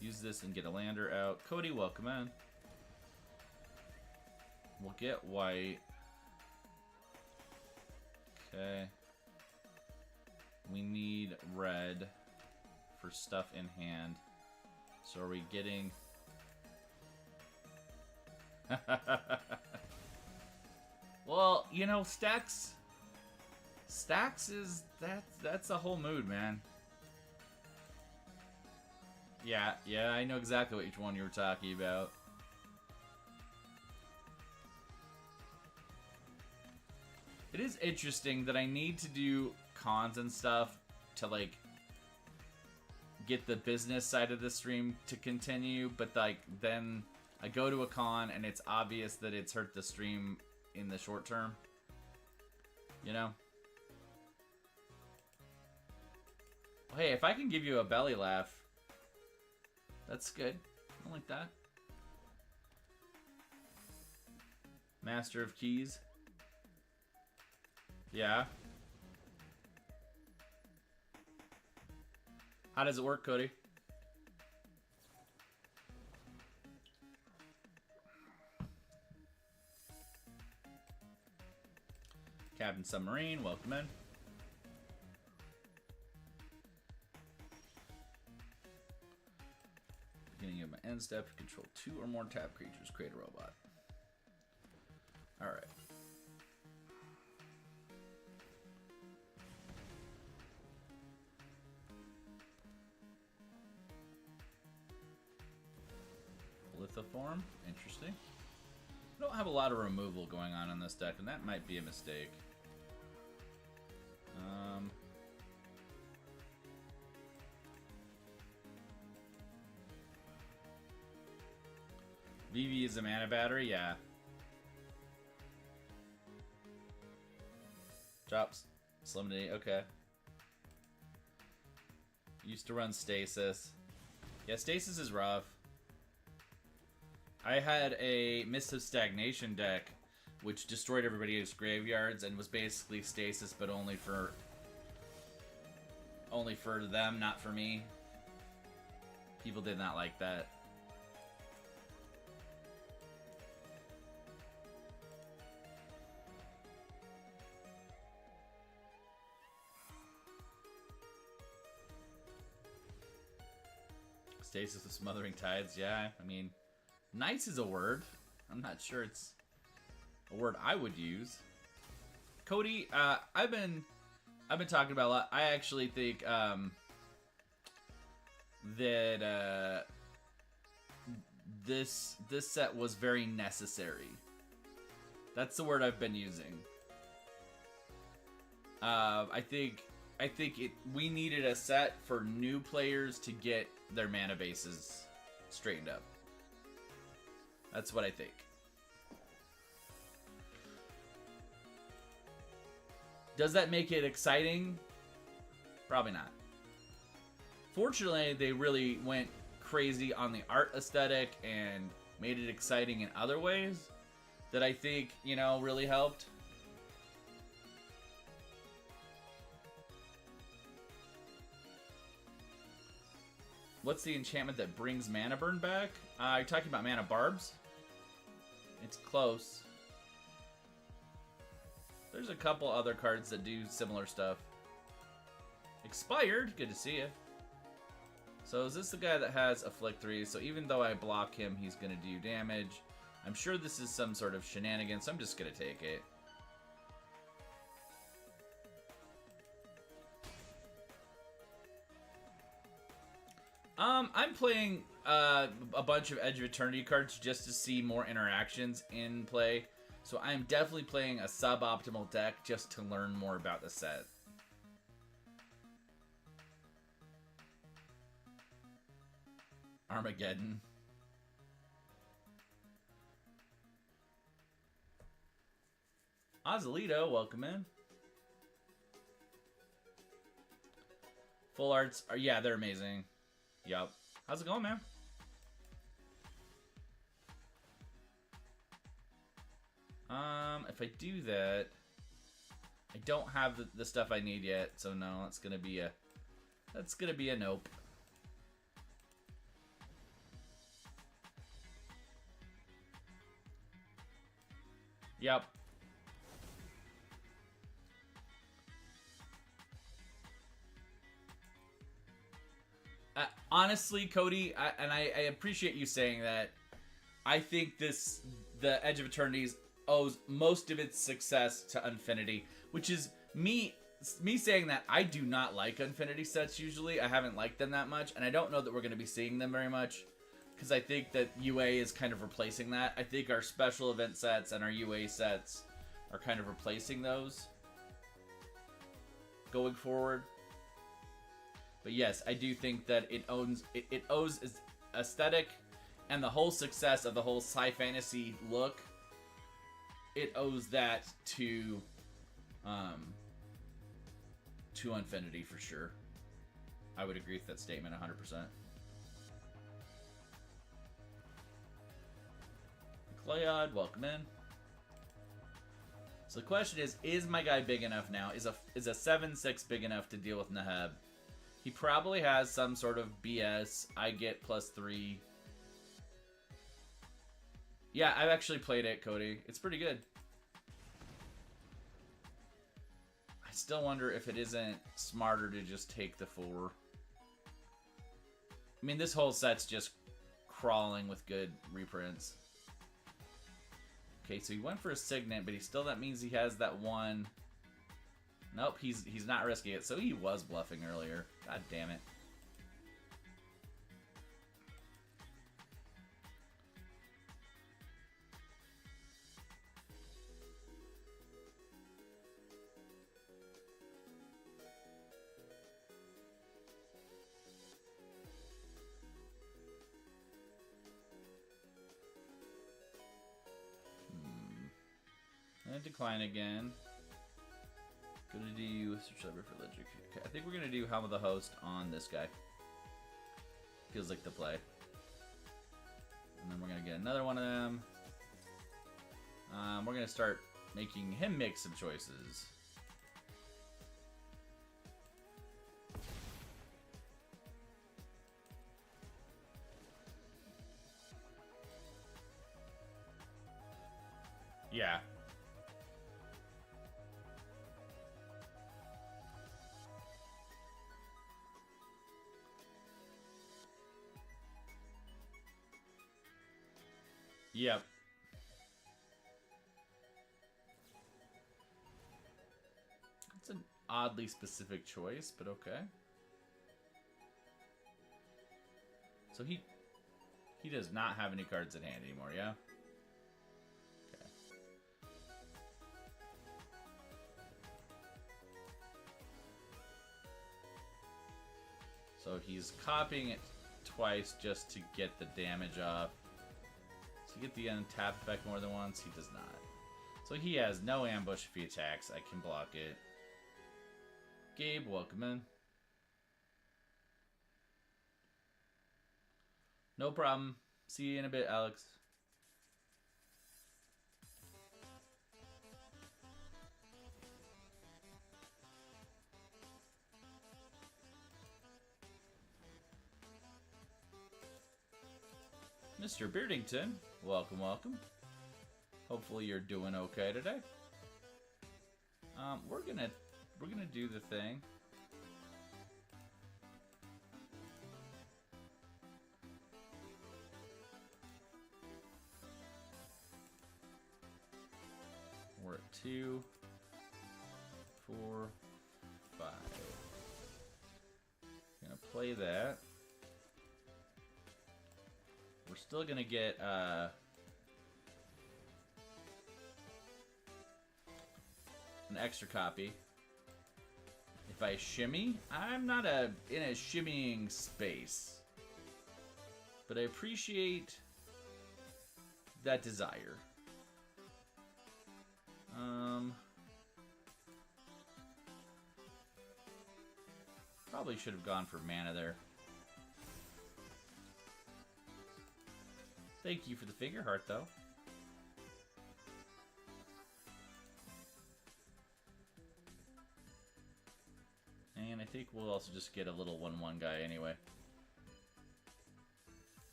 [SPEAKER 1] use this and get a lander out. Cody, welcome in. We'll get white. Okay. We need red for stuff in hand. So are we getting... Well, you know, stacks is that's a whole mood, man. Yeah, I know exactly which one you were talking about. It is interesting that I need to do cons and stuff to, like, get the business side of the stream to continue, but, like, then I go to a con and it's obvious that it's hurt the stream in the short term. You know? Well, hey, if I can give you a belly laugh, that's good. I like that. Master of Keys. Yeah. How does it work, Cody? Captain Submarine, welcome in. Beginning of my end step, control 2 or more tap creatures, create a robot. Alright. Lithoform, interesting. I don't have a lot of removal going on in this deck, and that might be a mistake.
[SPEAKER 2] VV is a mana battery, yeah. Drops. Slimity, okay. Used to run Stasis. Yeah, Stasis is rough. I had a Mist of Stagnation deck, which destroyed everybody's graveyards and was basically Stasis, but only for them, not for me. People did not like that. Stasis with Smothering Tides, yeah. I mean, nice is a word. I'm not sure it's a word I would use. Cody, I've been talking about a lot. I actually think that this set was very necessary. That's the word I've been using. I think we needed a set for new players to get their mana bases straightened up. That's what I think. Does that make it exciting? Probably not. Fortunately, they really went crazy on the art aesthetic and made it exciting in other ways that I think, you know, really helped. What's the enchantment that brings mana burn back? You're talking about Mana Barbs? It's close. There's a couple other cards that do similar stuff. Expired? Good to see you. So is this the guy that has Afflict 3? So even though I block him, he's going to do damage. I'm sure this is some sort of shenanigans, so I'm just going to take it. I'm playing a bunch of Edge of Eternity cards just to see more interactions in play. So I'm definitely playing a suboptimal deck just to learn more about the set. Armageddon. Ozalito, welcome in. Full arts are, yeah, they're amazing. Yup. How's it going, man? If I do that, I don't have the stuff I need yet, so no, that's gonna be a nope. Yep. Honestly, Cody, I appreciate you saying that. I think the Edge of Eternities owes most of its success to Infinity, which is me saying that I do not like Infinity sets usually. I haven't liked them that much, and I don't know that we're going to be seeing them very much, because I think that UA is kind of replacing that. I think our special event sets and our UA sets are kind of replacing those going forward. But yes, I do think that it owes its aesthetic and the whole success of the whole sci-fantasy look. It owes that to Infinity for sure. I would agree with that statement 100%. Clayod, welcome in. So the question is my guy big enough now? Is a 7/6 big enough to deal with Naheb? He probably has some sort of BS. I get +3. Yeah, I've actually played it, Cody. It's pretty good. I still wonder if it isn't smarter to just take the 4. I mean, this whole set's just crawling with good reprints. Okay, so he went for a Signet, but that means he has that one. Nope, he's not risking it. So he was bluffing earlier. God damn it. gonna decline again. Gonna do search library for legend. Okay, I think we're gonna do Helm of the Host on this guy. Feels like the play. And then we're gonna get another one of them. We're gonna start making him make some choices. Yeah. Yep. It's an oddly specific choice, but okay. So he does not have any cards in hand anymore, yeah? Okay. So he's copying it twice just to get the damage off. So you get the untap effect more than once, he does not. So he has no ambush if he attacks. I can block it. Gabe, welcome in. No problem. See you in a bit, Alex. Mr. Beardington, welcome, welcome. Hopefully you're doing okay today. We're gonna do the thing. We're at 2, 4, 5. Gonna play that. We're still gonna get an extra copy. If I shimmy, I'm not in a shimmying space, but I appreciate that desire. Probably should have gone for mana there. Thank you for the figure heart, though. And I think we'll also just get a little 1/1 guy anyway.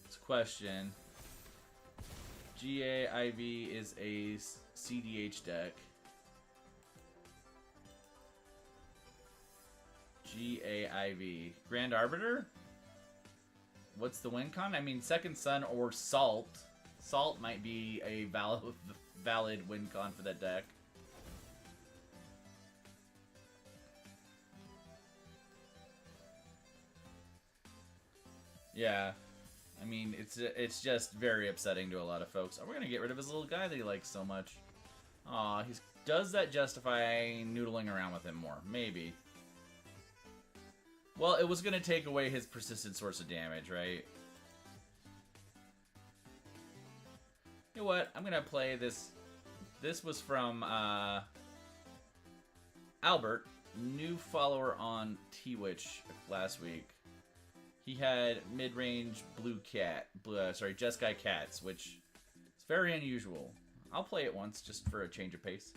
[SPEAKER 2] This question. GAIV is a CDH deck. GAIV. Grand Arbiter? What's the win con? I mean, Second Sun or Salt. Salt might be a valid win con for that deck. Yeah. I mean, it's just very upsetting to a lot of folks. Oh, we're gonna get rid of his little guy that he likes so much. Aw, does that justify noodling around with him more? Maybe. Well, it was gonna take away his persistent source of damage, right? You know what? I'm gonna play this. This was from Albert, new follower on Twitch last week. He had mid-range Jeskai cats, which is very unusual. I'll play it once just for a change of pace.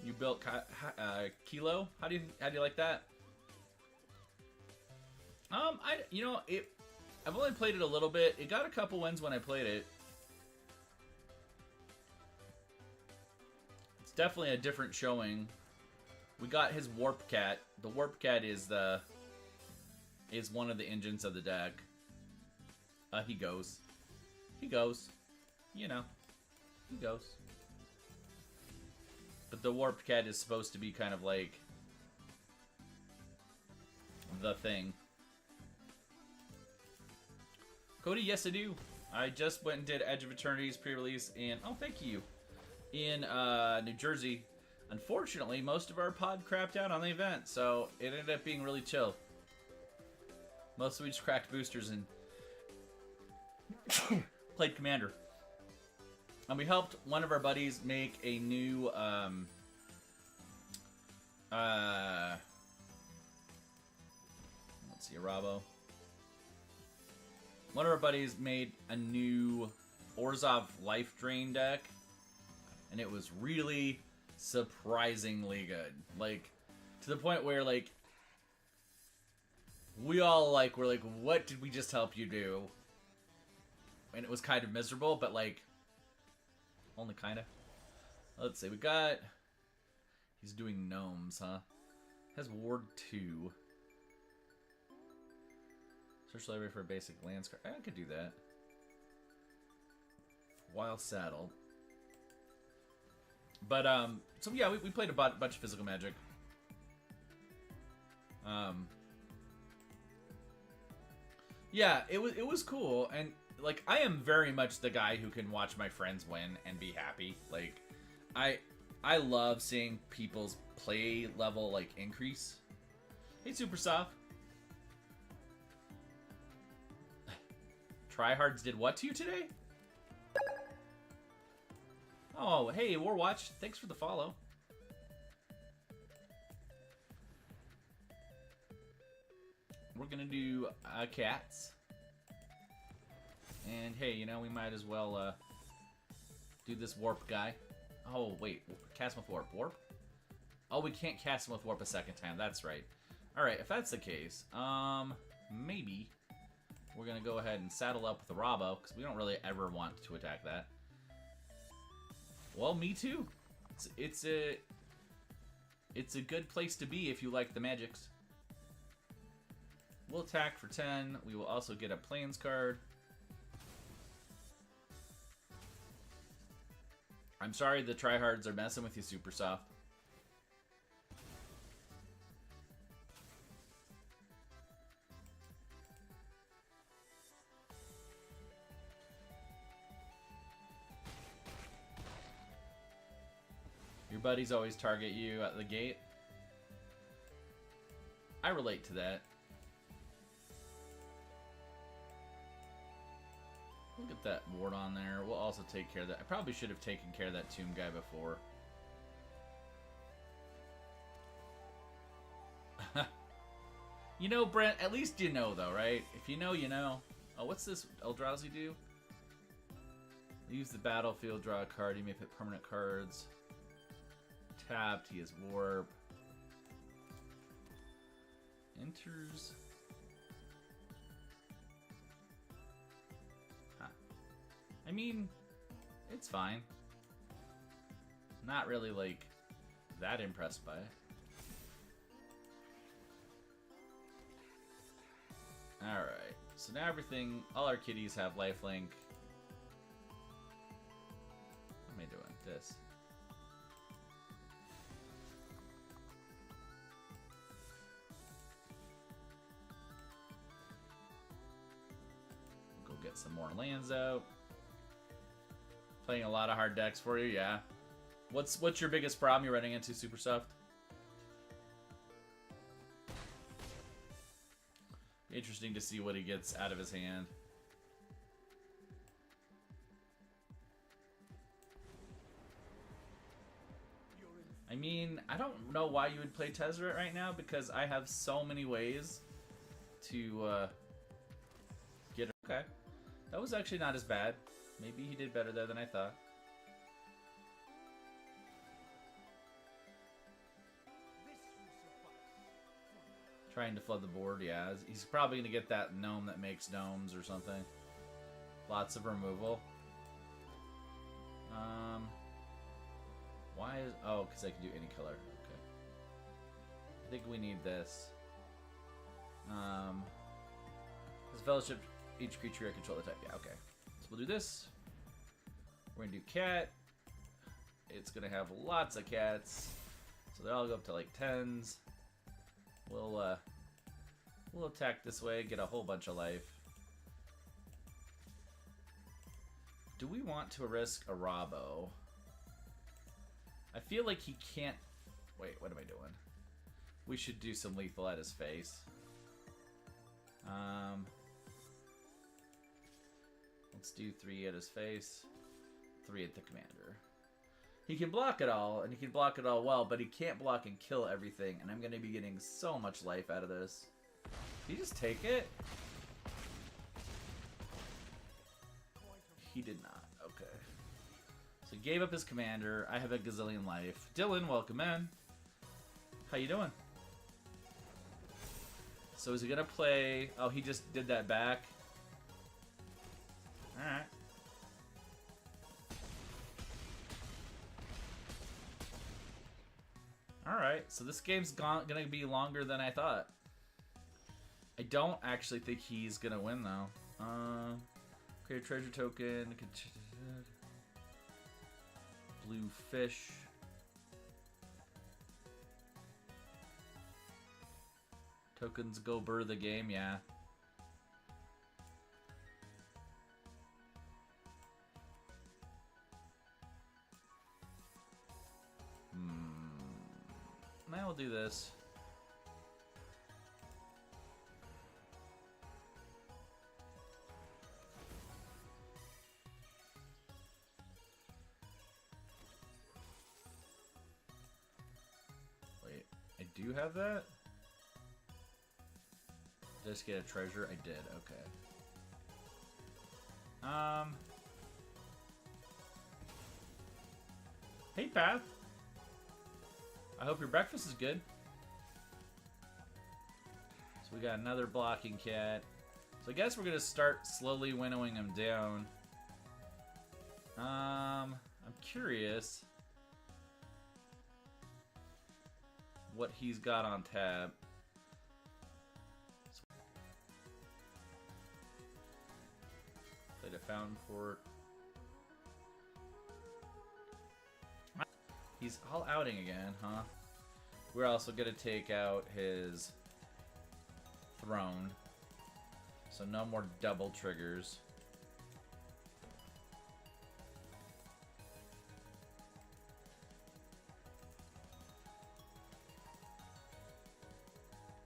[SPEAKER 2] You built Kilo? How do you like that? I've only played it a little bit. It got a couple wins when I played it. It's definitely a different showing. We got his Warp Cat. The Warp Cat is one of the engines of the deck. He goes. You know. He goes. But the Warp Cat is supposed to be kind of like the thing. Cody, yes I do. I just went and did Edge of Eternity's pre-release in, oh thank you, in New Jersey. Unfortunately, most of our pod crapped out on the event, so it ended up being really chill. Mostly we just cracked boosters and played Commander. And we helped one of our buddies make a new, let's see, Arabo. One of our buddies made a new Orzhov Life Drain deck, and it was really surprisingly good. Like, to the point where, like, we all, like, were like, what did we just help you do? And it was kind of miserable, but, like, only kind of. Let's see, we got... He's doing gnomes, huh? Has Ward 2. Search library for a basic lands card. I could do that. Wild Saddle. But, so yeah, we played a bunch of physical Magic. Yeah, it was cool, and, like, I am very much the guy who can watch my friends win and be happy. Like, I love seeing people's play level, like, increase. Hey, Super Soft. Tryhards did what to you today? Oh, hey, Warwatch. Thanks for the follow. We're gonna do cats. And hey, you know, we might as well do this warp guy. Oh, wait. Cast him with warp. Warp? Oh, we can't cast him with warp a second time. That's right. Alright, if that's the case, maybe we're gonna go ahead and saddle up with the Rabo, because we don't really ever want to attack that. Well, me too. It's a good place to be if you like the magics. We'll attack for 10. We will also get a Plains card. I'm sorry the tryhards are messing with you, Super Soft. Your buddies always target you at the gate. I relate to that. We'll get that ward on there. We'll also take care of that. I probably should have taken care of that tomb guy before. You know, Brent, at least you know, though, right? If you know, you know. Oh, what's this Eldrazi do? Use the battlefield, draw a card. You may put permanent cards. Tapped, he has warp. Enters. Huh. I mean, it's fine. Not really, like, that impressed by it. Alright, so now everything, all our kitties have lifelink. What am I doing? This. Go get some more lands out. Playing a lot of hard decks for you, yeah. What's your biggest problem you're running into, Super Soft? Interesting to see what he gets out of his hand. I mean, I don't know why you would play Tezzeret right now, because I have so many ways to get it. Okay. That was actually not as bad. Maybe he did better there than I thought. Trying to flood the board, yeah. He's probably going to get that gnome that makes gnomes or something. Lots of removal. Why is... Oh, because I can do any color. Okay. I think we need this. This fellowship, each creature I control the type. Yeah, okay. So we'll do this. We're going to do cat. It's going to have lots of cats. So they all go up to like 10s. We'll attack this way, get a whole bunch of life. Do we want to risk a Rabo? I feel like he can't... Wait, what am I doing? We should do some lethal at his face. Let's do 3 at his face. 3 at the commander. He can block it all, and he can block it all well, but he can't block and kill everything, and I'm going to be getting so much life out of this. Did he just take it? He did not. Okay. So he gave up his commander. I have a gazillion life. Dylan, welcome in. How you doing? So is he gonna play... Oh, he just did that back. Alright. Alright, so this game's gonna be longer than I thought. I don't actually think he's gonna win, though. Create a treasure token. Blue fish. Tokens go burr the game, yeah. Now we'll do this. Wait, I do have that? Just get a treasure? I did, okay. Hey, Path. I hope your breakfast is good. So we got another blocking cat. So I guess we're gonna start slowly winnowing him down. I'm curious what he's got on tab. Played a Fountain Fort. He's all outing again, huh? We're also gonna take out his throne. So no more double triggers.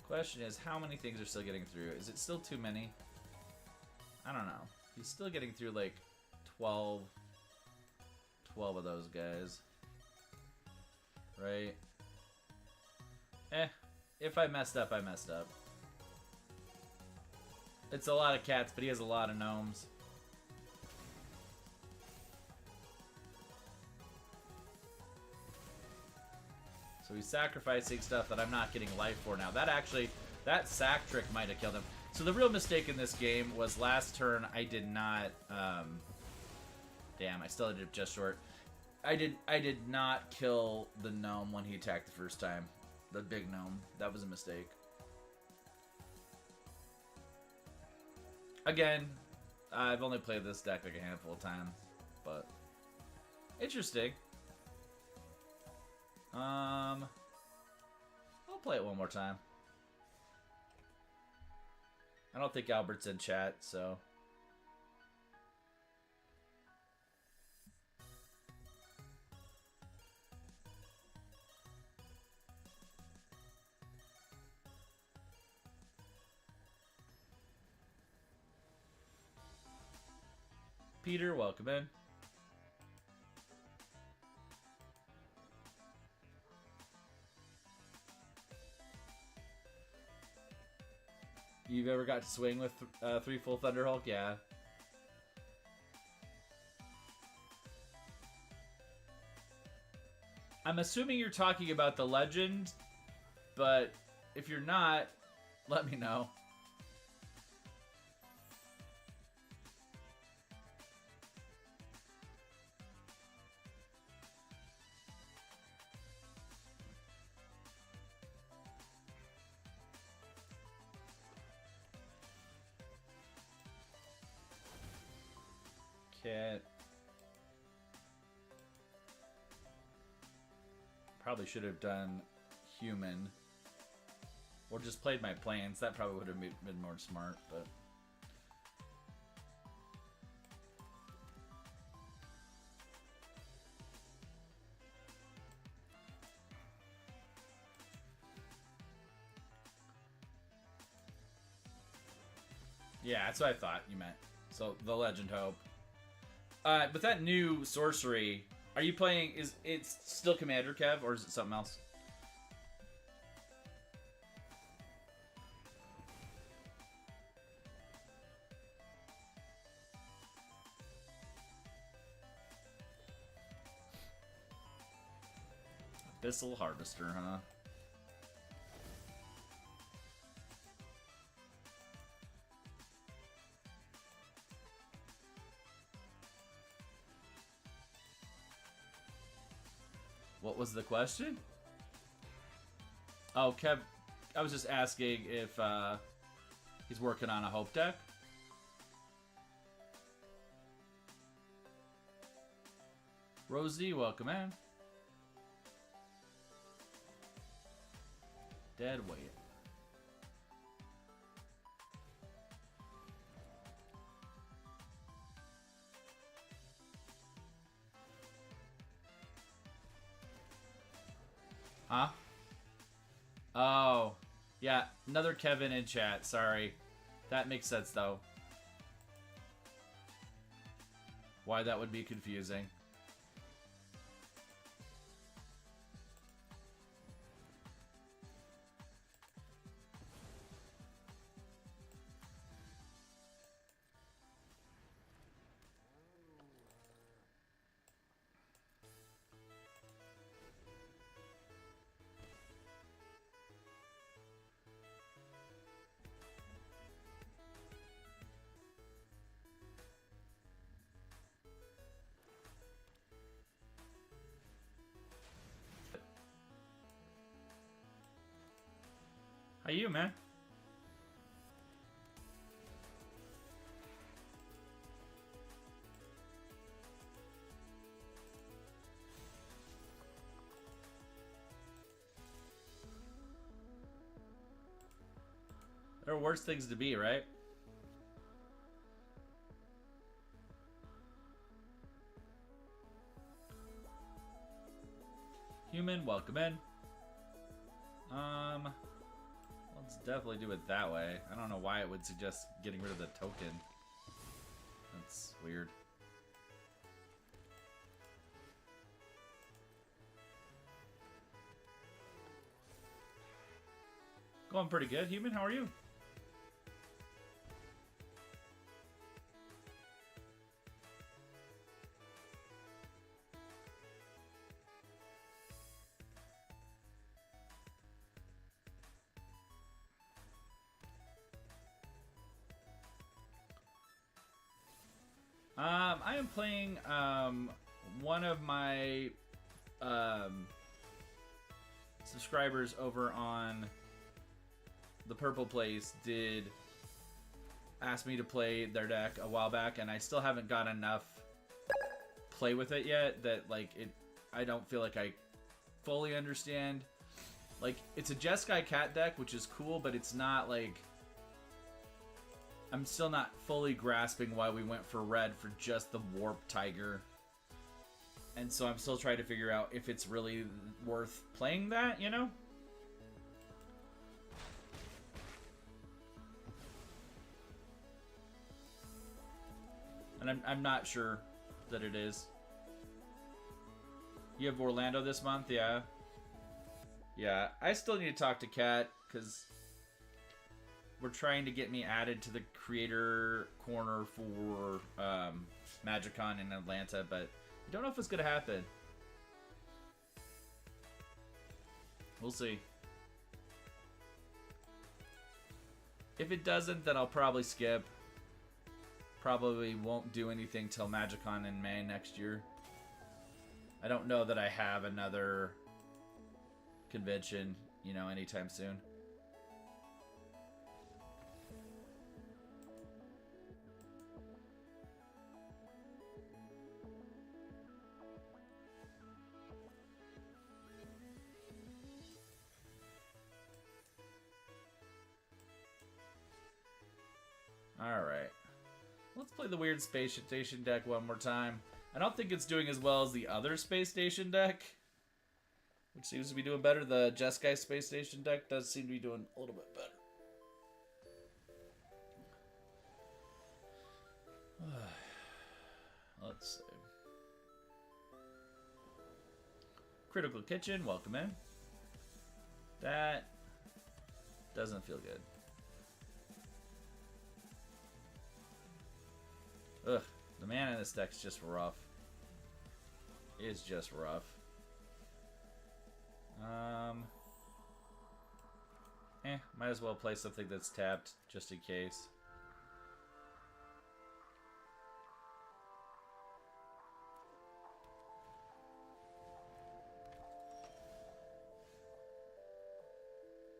[SPEAKER 2] Question is, how many things are still getting through? Is it still too many? I don't know. He's still getting through like 12 of those guys. Right? If I messed up, I messed up. It's a lot of cats, but he has a lot of gnomes. So he's sacrificing stuff that I'm not getting life for now. That sack trick might have killed him. So the real mistake in this game was last turn I did not, damn, I still did it just short. I did not kill the gnome when he attacked the first time. The big gnome. That was a mistake. Again, I've only played this deck like a handful of times, but interesting. I'll play it one more time. I don't think Albert's in chat, so... Peter, welcome in. You've ever got to swing with 3 full Thunderhulk? Yeah. I'm assuming you're talking about the legend, but if you're not, let me know. Cat. Probably should have done human. Or just played my plans. That probably would have been more smart, but... Yeah, that's what I thought you meant. So, the Legend Hope. With that new sorcery, are you playing... Is it's still Commander, Kev, or is it something else? Abyssal Harvester, huh? What was the question? Oh, Kev, I was just asking if he's working on a Hope deck. Rosie, welcome in. Dead weight. Huh? Oh. Yeah, another Kevin in chat. Sorry. That makes sense, though. Why that would be confusing. How you, man? There are worse things to be, right? Human, welcome in. Let's definitely do it that way. I don't know why it would suggest getting rid of the token. That's weird. Going pretty good. Human, how are you? I am playing one of my subscribers over on the Purple Place did ask me to play their deck a while back, and I still haven't got enough play with it yet that like I don't feel like I fully understand. Like, it's a Jeskai Cat deck, which is cool, but it's not like... I'm still not fully grasping why we went for red for just the Warp Tiger. And so I'm still trying to figure out if it's really worth playing that, you know? And I'm not sure that it is. You have Orlando this month? Yeah. Yeah, I still need to talk to Kat, because we're trying to get me added to the creator corner for MagicCon in Atlanta, but I don't know if it's going to happen. We'll see. If it doesn't, then I'll probably skip. Probably won't do anything till MagicCon in May next year. I don't know that I have another convention, you know, anytime soon. Alright. Let's play the weird Space Station deck one more time. I don't think it's doing as well as the other Space Station deck, which seems to be doing better. The Jeskai Space Station deck does seem to be doing a little bit better. Let's see. Critical Kitchen, welcome in. That doesn't feel good. Ugh, the mana in this deck's just rough. It's just rough. Might as well play something that's tapped just in case.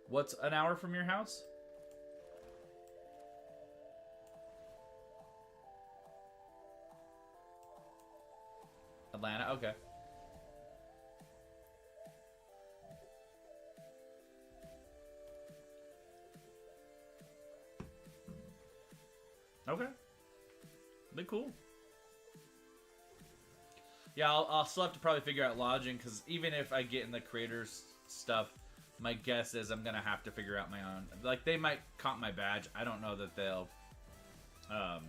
[SPEAKER 2] What's an hour from your house? Atlanta, okay. Okay. Be cool. Yeah, I'll still have to probably figure out lodging, because even if I get in the creators stuff, my guess is I'm gonna have to figure out my own. Like, they might comp my badge. I don't know that they'll I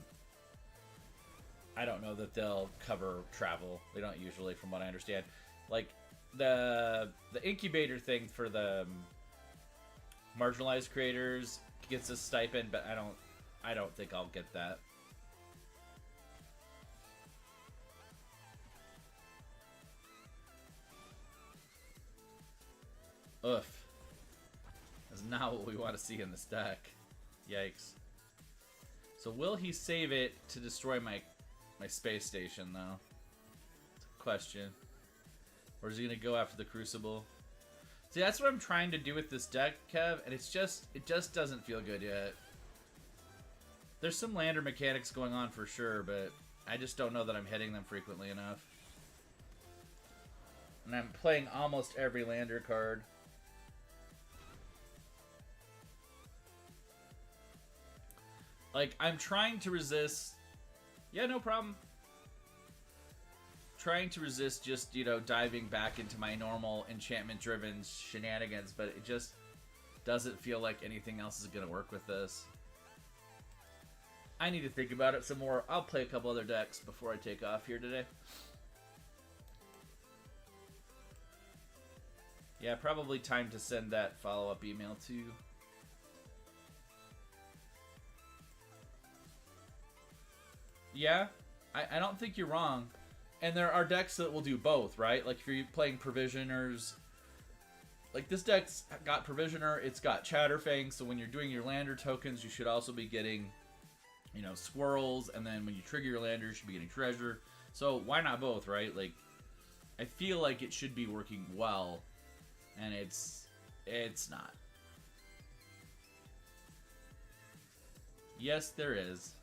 [SPEAKER 2] don't know that they'll cover travel. They don't usually, from what I understand. Like, the incubator thing for the marginalized creators gets a stipend, but I don't think I'll get that. Oof. That's not what we want to see in this deck. Yikes. So will he save it to destroy my space station, though? It's a question. Or is he going to go after the Crucible? See, that's what I'm trying to do with this deck, Kev, and it just doesn't feel good yet. There's some lander mechanics going on for sure, but I just don't know that I'm hitting them frequently enough. And I'm playing almost every lander card. Like, I'm trying to resist... Yeah, no problem. Trying to resist just, you know, diving back into my normal enchantment-driven shenanigans, but it just doesn't feel like anything else is going to work with this. I need to think about it some more. I'll play a couple other decks before I take off here today. Yeah, probably time to send that follow-up email to... Yeah, I don't think you're wrong. And there are decks that will do both, right? Like, if you're playing Provisioners... Like, this deck's got Provisioner, it's got Chatterfang, so when you're doing your lander tokens, you should also be getting, you know, Squirrels, and then when you trigger your lander, you should be getting Treasure. So, why not both, right? Like, I feel like it should be working well, and it's not. Yes, there is.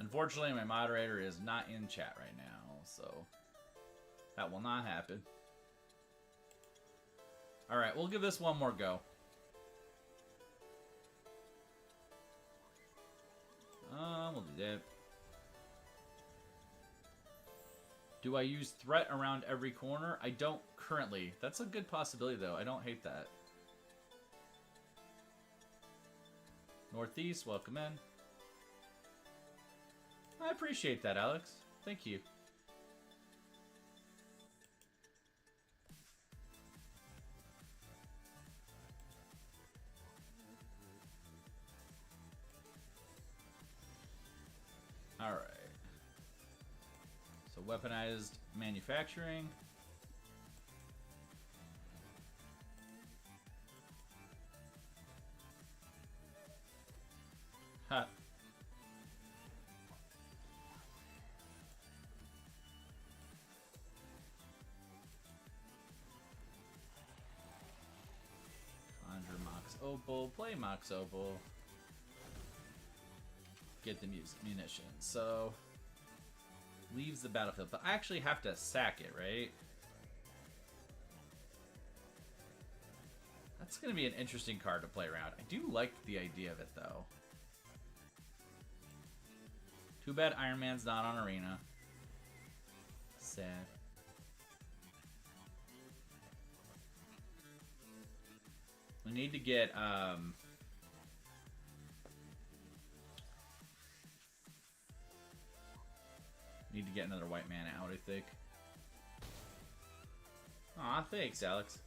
[SPEAKER 2] Unfortunately, my moderator is not in chat right now, so that will not happen. Alright, we'll give this one more go. We'll do that. Do I use threat around every corner? I don't currently. That's a good possibility, though. I don't hate that. Northeast, welcome in. I appreciate that, Alex. Thank you. Alright. So, weaponized manufacturing. Ha. Conjure Mox Opal, play Mox Opal. Get the munitions. So Leaves the battlefield, but I actually have to sack it, right? That's going to be an interesting card to play around. I do like the idea of it, though. Too bad Iron Man's not on Arena. Sad. We need to get, need to get another white man out, I think. Aw, thanks, Alex.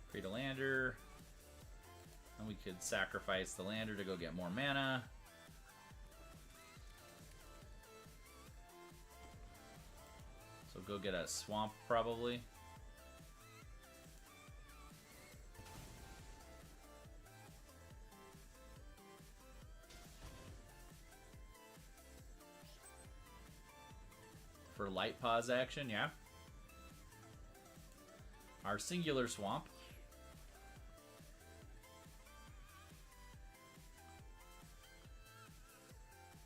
[SPEAKER 2] Create a lander. And we could sacrifice the lander to go get more mana. So go get a swamp, probably. For light pause action, yeah. Our singular swamp.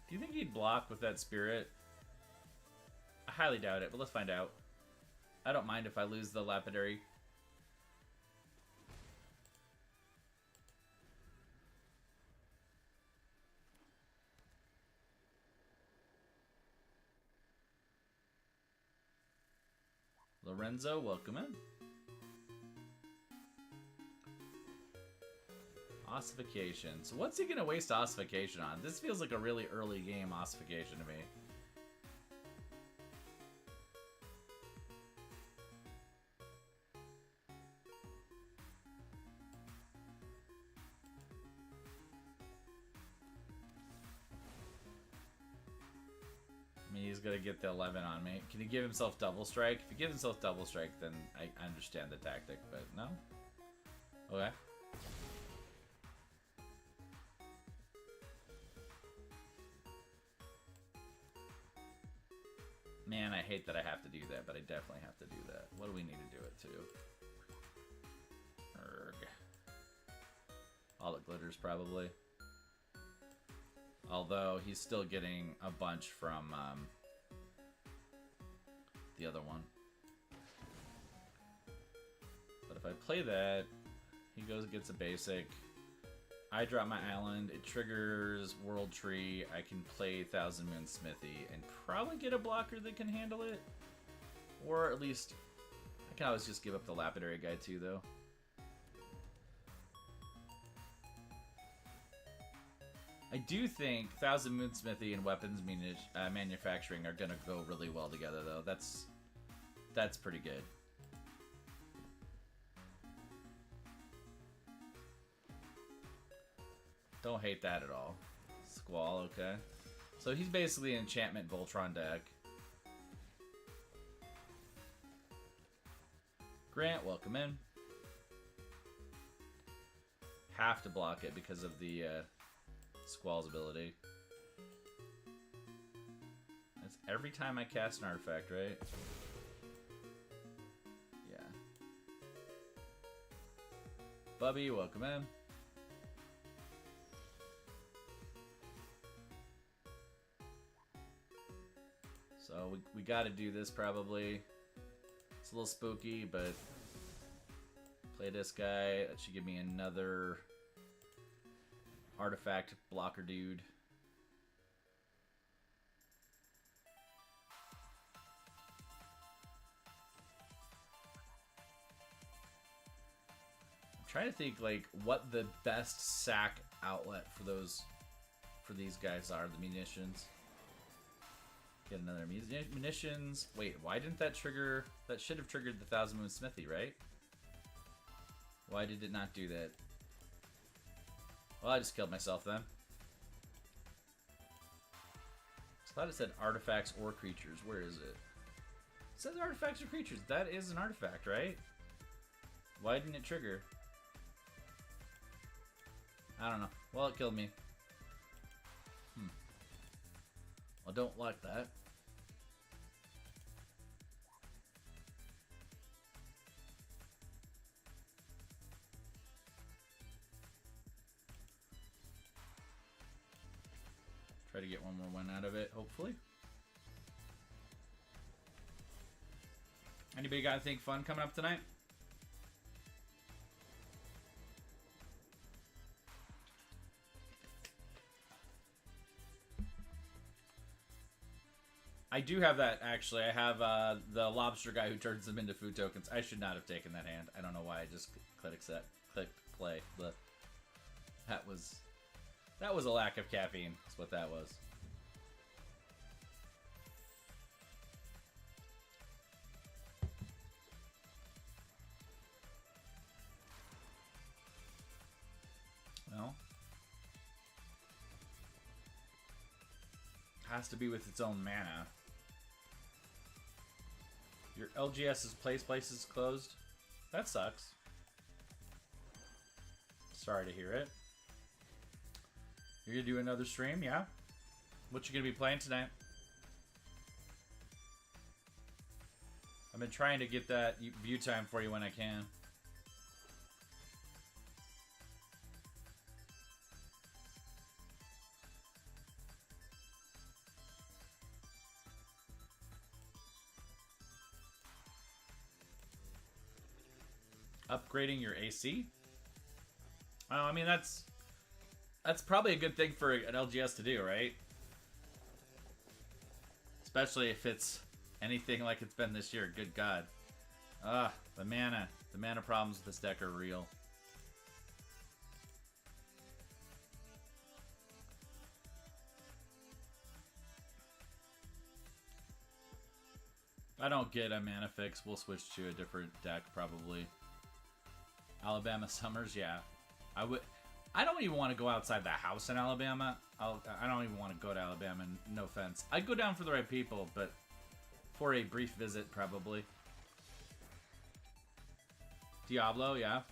[SPEAKER 2] Do you think he'd block with that spirit? I highly doubt it, but let's find out. I don't mind if I lose the lapidary. Lorenzo, welcome in. Ossification. So what's he gonna waste ossification on? This feels like a really early game ossification to me. I mean, he's gonna get the 11 on me. Can he give himself double strike? If he gives himself double strike, then I understand the tactic, but no? Okay. Man, I hate that I have to do that, but I definitely have to do that. What do we need to do it to? Erg. All the glitters, probably. Although, he's still getting a bunch from the other one. But if I play that, he goes and gets a basic. I drop my island, it triggers World Tree, I can play Thousand Moon Smithy, and probably get a blocker that can handle it. Or at least, I can always just give up the Lapidary guy too, though. I do think Thousand Moon Smithy and weapons manufacturing are gonna go really well together, though. That's pretty good. Don't hate that at all. Squall, okay. So he's basically an enchantment Voltron deck. Grant, welcome in. Have to block it because of the Squall's ability. That's every time I cast an artifact, right? Yeah. Bubby, welcome in. So we got to do this probably. It's a little spooky, but play this guy. That should give me another artifact blocker dude. I'm trying to think like what the best sack outlet for these guys are. The munitions. Get another munitions. Wait, why didn't that trigger? That should have triggered the Thousand Moon Smithy, right? Why did it not do that? Well, I just killed myself then. I thought it said artifacts or creatures. Where is it? It says artifacts or creatures. That is an artifact, right? Why didn't it trigger? I don't know. Well, it killed me. I don't like that. get one more win out of it, hopefully. Anybody got anything fun coming up tonight? I do have that, actually. I have the lobster guy who turns them into food tokens. I should not have taken that hand. I don't know why I just clicked play. But that was a lack of caffeine. That's what that was. Well, has to be with its own mana. Your LGS's place is closed. That sucks. Sorry to hear it. You're gonna do another stream, yeah? What you gonna be playing tonight? I've been trying to get that view time for you when I can. Upgrading your AC? Oh, I mean, that's probably a good thing for an LGS to do, right? Especially if it's anything like it's been this year. Good God. The mana problems with this deck are real. If I don't get a mana fix, we'll switch to a different deck, probably. Alabama Summers, yeah. I don't even want to go outside the house in Alabama. I don't even want to go to Alabama, no offense. I'd go down for the right people, but for a brief visit, probably. Diablo, yeah.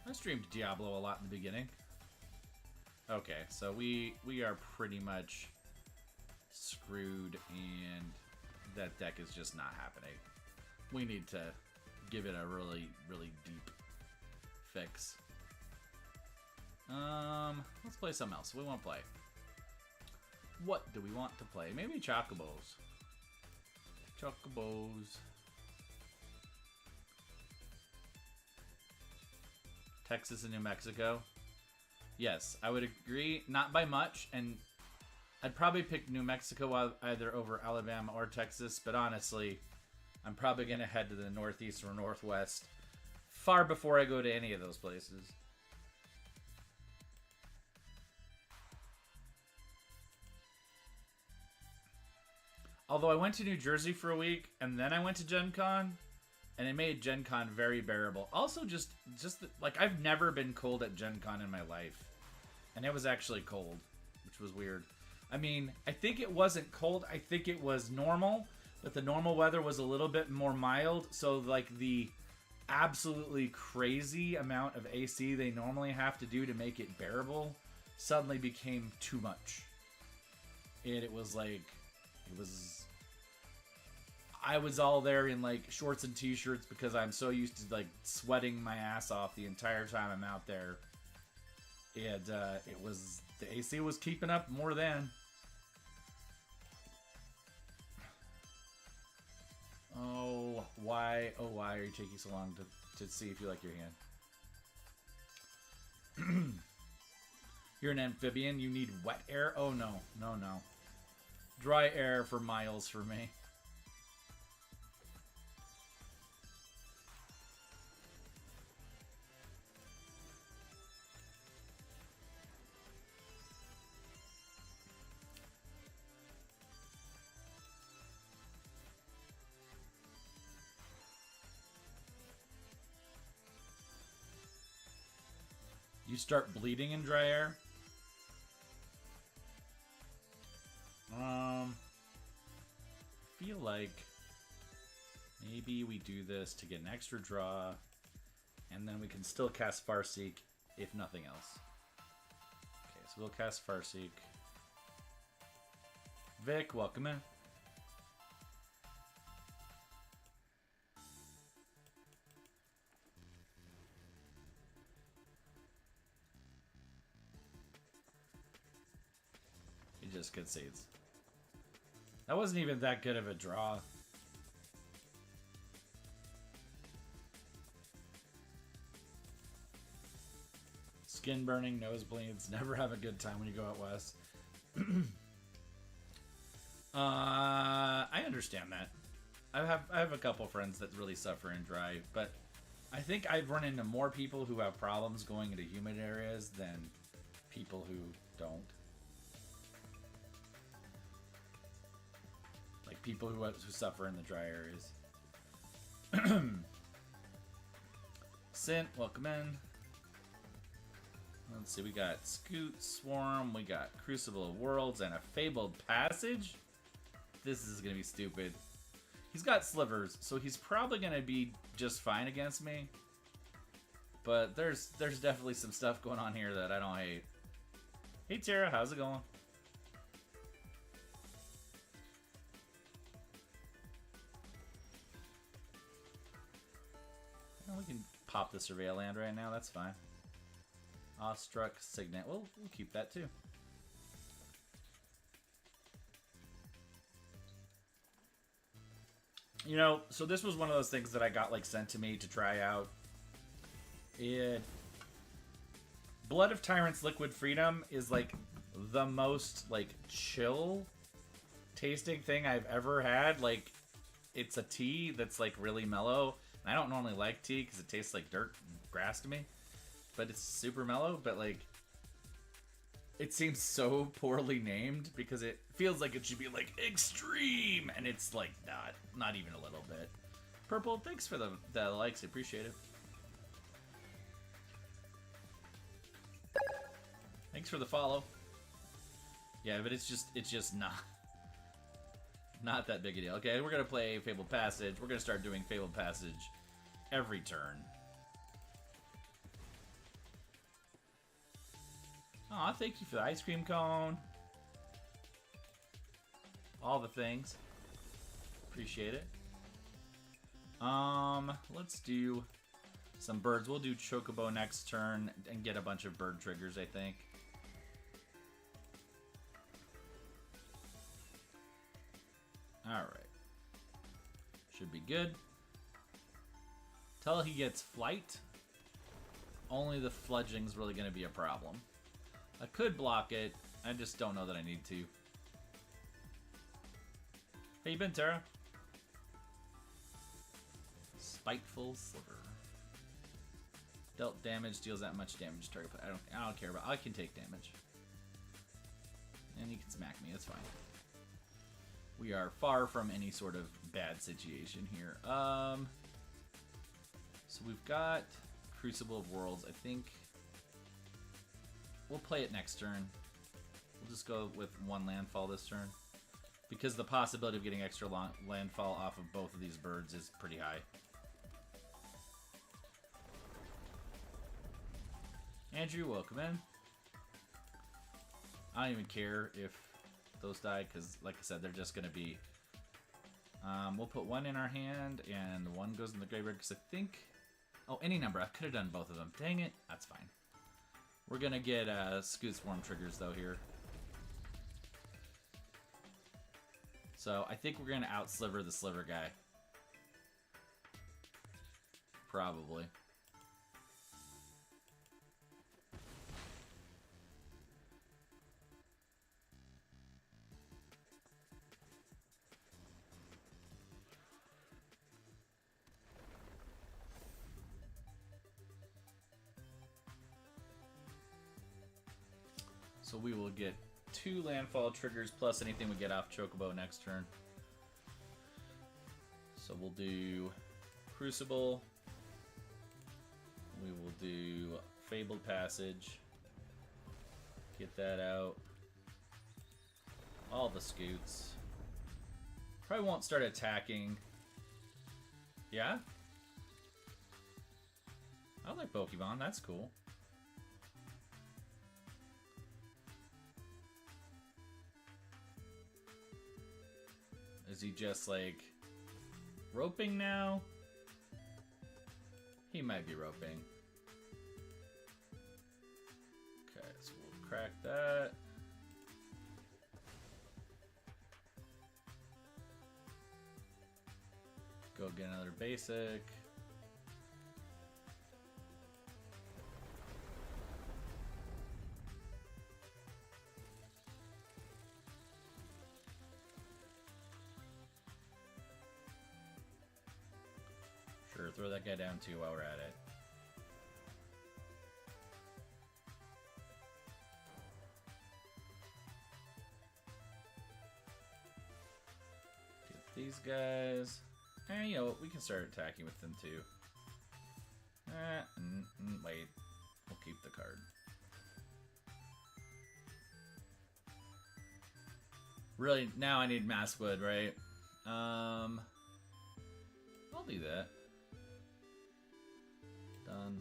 [SPEAKER 2] I streamed Diablo a lot in the beginning. Okay, so we are pretty much screwed, and that deck is just not happening. We need to give it a really, really deep fix. Let's play something else. What do we want to play? What do we want to play? Maybe Chocobos. Chocobos. Texas and New Mexico. Yes, I would agree. Not by much, and I'd probably pick New Mexico either over Alabama or Texas, but honestly, I'm probably going to head to the Northeast or Northwest far before I go to any of those places. Although I went to New Jersey for a week, and then I went to Gen Con, and it made Gen Con very bearable. Also, like, I've never been cold at Gen Con in my life. And it was actually cold, which was weird. I mean, I think it wasn't cold. I think it was normal, but the normal weather was a little bit more mild. So, like, the absolutely crazy amount of AC they normally have to do to make it bearable suddenly became too much. And it was like, I was all there in, like, shorts and t-shirts because I'm so used to, like, sweating my ass off the entire time I'm out there. And the AC was keeping up more than. Oh, why are you taking so long to see if you like your hand? You're an amphibian, you need wet air? Oh, no. No. Dry air for miles for me. You start bleeding in dry air? Feel like maybe we do this to get an extra draw, and then we can still cast Farseek if nothing else. Okay, so we'll cast Farseek. Vic, welcome in. just concedes. That wasn't even that good of a draw. Skin burning, nosebleeds. Never have a good time when you go out west. I understand that. I have a couple friends that really suffer in dry, but I think I've run into more people who have problems going into humid areas than people who don't. Like people who suffer in the dry areas. Sint, welcome in. Let's see, we got Scoot, Swarm, we got Crucible of Worlds, and a Fabled Passage. This is gonna be stupid. He's got slivers, so he's probably gonna be just fine against me. But there's definitely some stuff going on here that I don't hate. Hey Tara, how's it going? Well, we can pop the Surveil Land right now, that's fine. Awestruck Signet. We'll keep that too. You know, so this was one of those things that I got like sent to me to try out. Blood of Tyrants Liquid Freedom is like the most like chill tasting thing I've ever had. Like, it's a tea that's like really mellow. And I don't normally like tea because it tastes like dirt and grass to me. But it's super mellow, but like it seems so poorly named because it feels like it should be like extreme, and it's like not even a little bit. Purple, thanks for the likes, I appreciate it. Thanks for the follow. Yeah, but it's just not that big a deal. Okay, we're gonna play Fabled Passage. We're gonna start doing Fabled Passage every turn. Aw, thank you for the ice cream cone. All the things. Appreciate it. Let's do some birds. We'll do Chocobo next turn and get a bunch of bird triggers, I think. Alright. Should be good. Till he gets flight. Only the fledgling's really going to be a problem. I could block it. I just don't know that I need to. How you been, Tara? Spiteful Sliver. Dealt damage, deals that much damage. Target. I don't care about. I can take damage, and he can smack me. That's fine. We are far from any sort of bad situation here. So we've got Crucible of Worlds. I think we'll play it next turn. We'll just go with one landfall this turn, because the possibility of getting extra landfall off of both of these birds is pretty high. Andrew, welcome in. I don't even care if those die, because like I said, they're just going to be... we'll put one in our hand, and one goes in the graveyard, because I think... Oh, any number. I could have done both of them. Dang it. That's fine. We're going to get Scoot Swarm triggers, though, here. So, I think we're going to out-sliver the sliver guy. Probably. So we will get 2 landfall triggers plus anything we get off Chocobo next turn. So we'll do Crucible. We will do Fabled Passage. Get that out. All the Scoots. Probably won't start attacking. Yeah? I like Pokemon, that's cool. Is he just like roping now? He might be roping. Okay, so we'll crack that. go get another basic. Sure, throw that guy down too while we're at it. Get these guys. And you know what, we can start attacking with them too. Wait, we'll keep the card. Really, now I need mass wood, right? I'll do that. Done.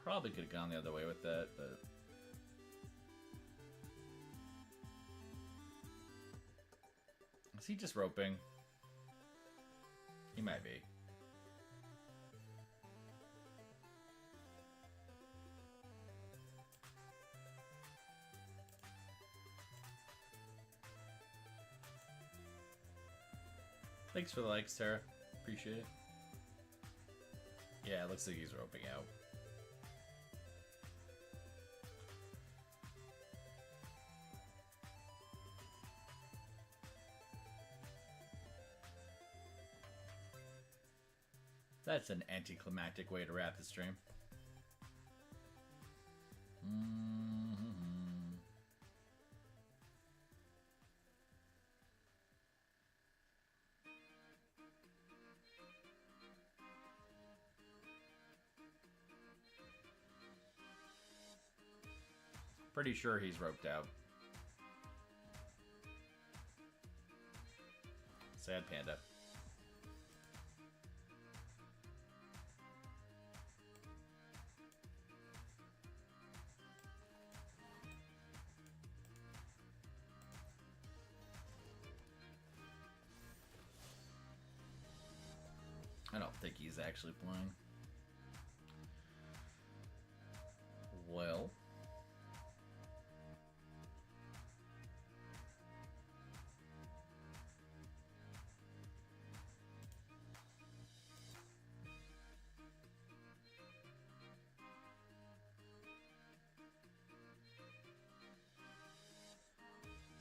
[SPEAKER 2] Probably could have gone the other way with that, but... Is he just roping? He might be. Thanks for the likes, Sarah. Appreciate it. Yeah, it looks like he's roping out. That's an anticlimactic way to wrap the stream. Pretty sure he's roped out. Sad panda. I don't think he's actually playing. Well.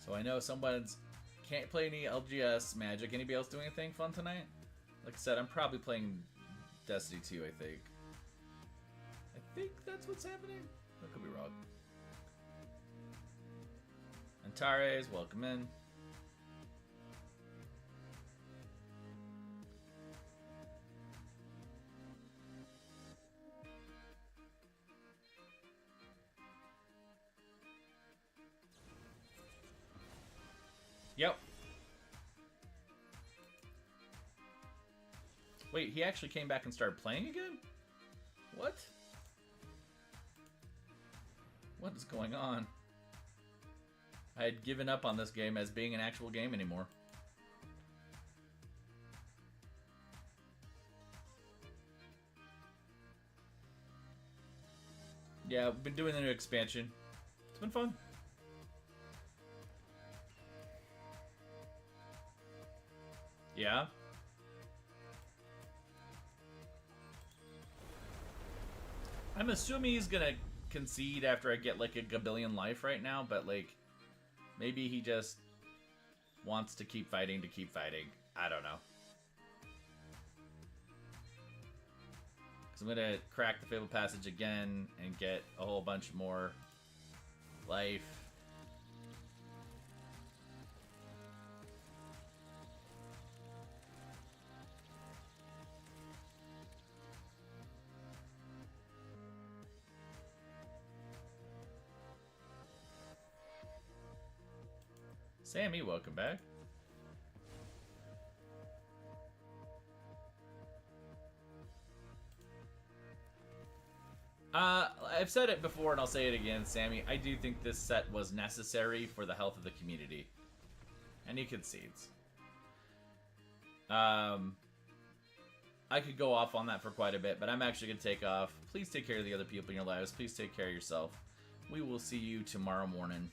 [SPEAKER 2] So I know someone's can't play any LGS Magic. Anybody else doing anything fun tonight? Like I said, I'm probably playing Destiny 2, I think. I think that's what's happening. I could be wrong. Antares, welcome in. Yep. Wait, he actually came back and started playing again? What? What is going on? I had given up on this game as being an actual game anymore. Yeah, we've been doing the new expansion. It's been fun. Yeah? I'm assuming he's gonna concede after I get like a gabillion life right now, but like maybe he just wants to keep fighting to keep fighting. I don't know. Because I'm gonna crack the Fabled Passage again and get a whole bunch more life. Sammy, welcome back. I've said it before and I'll say it again, Sammy. I do think this set was necessary for the health of the community. And he concedes. I could go off on that for quite a bit, but I'm actually going to take off. Please take care of the other people in your lives. Please take care of yourself. We will see you tomorrow morning.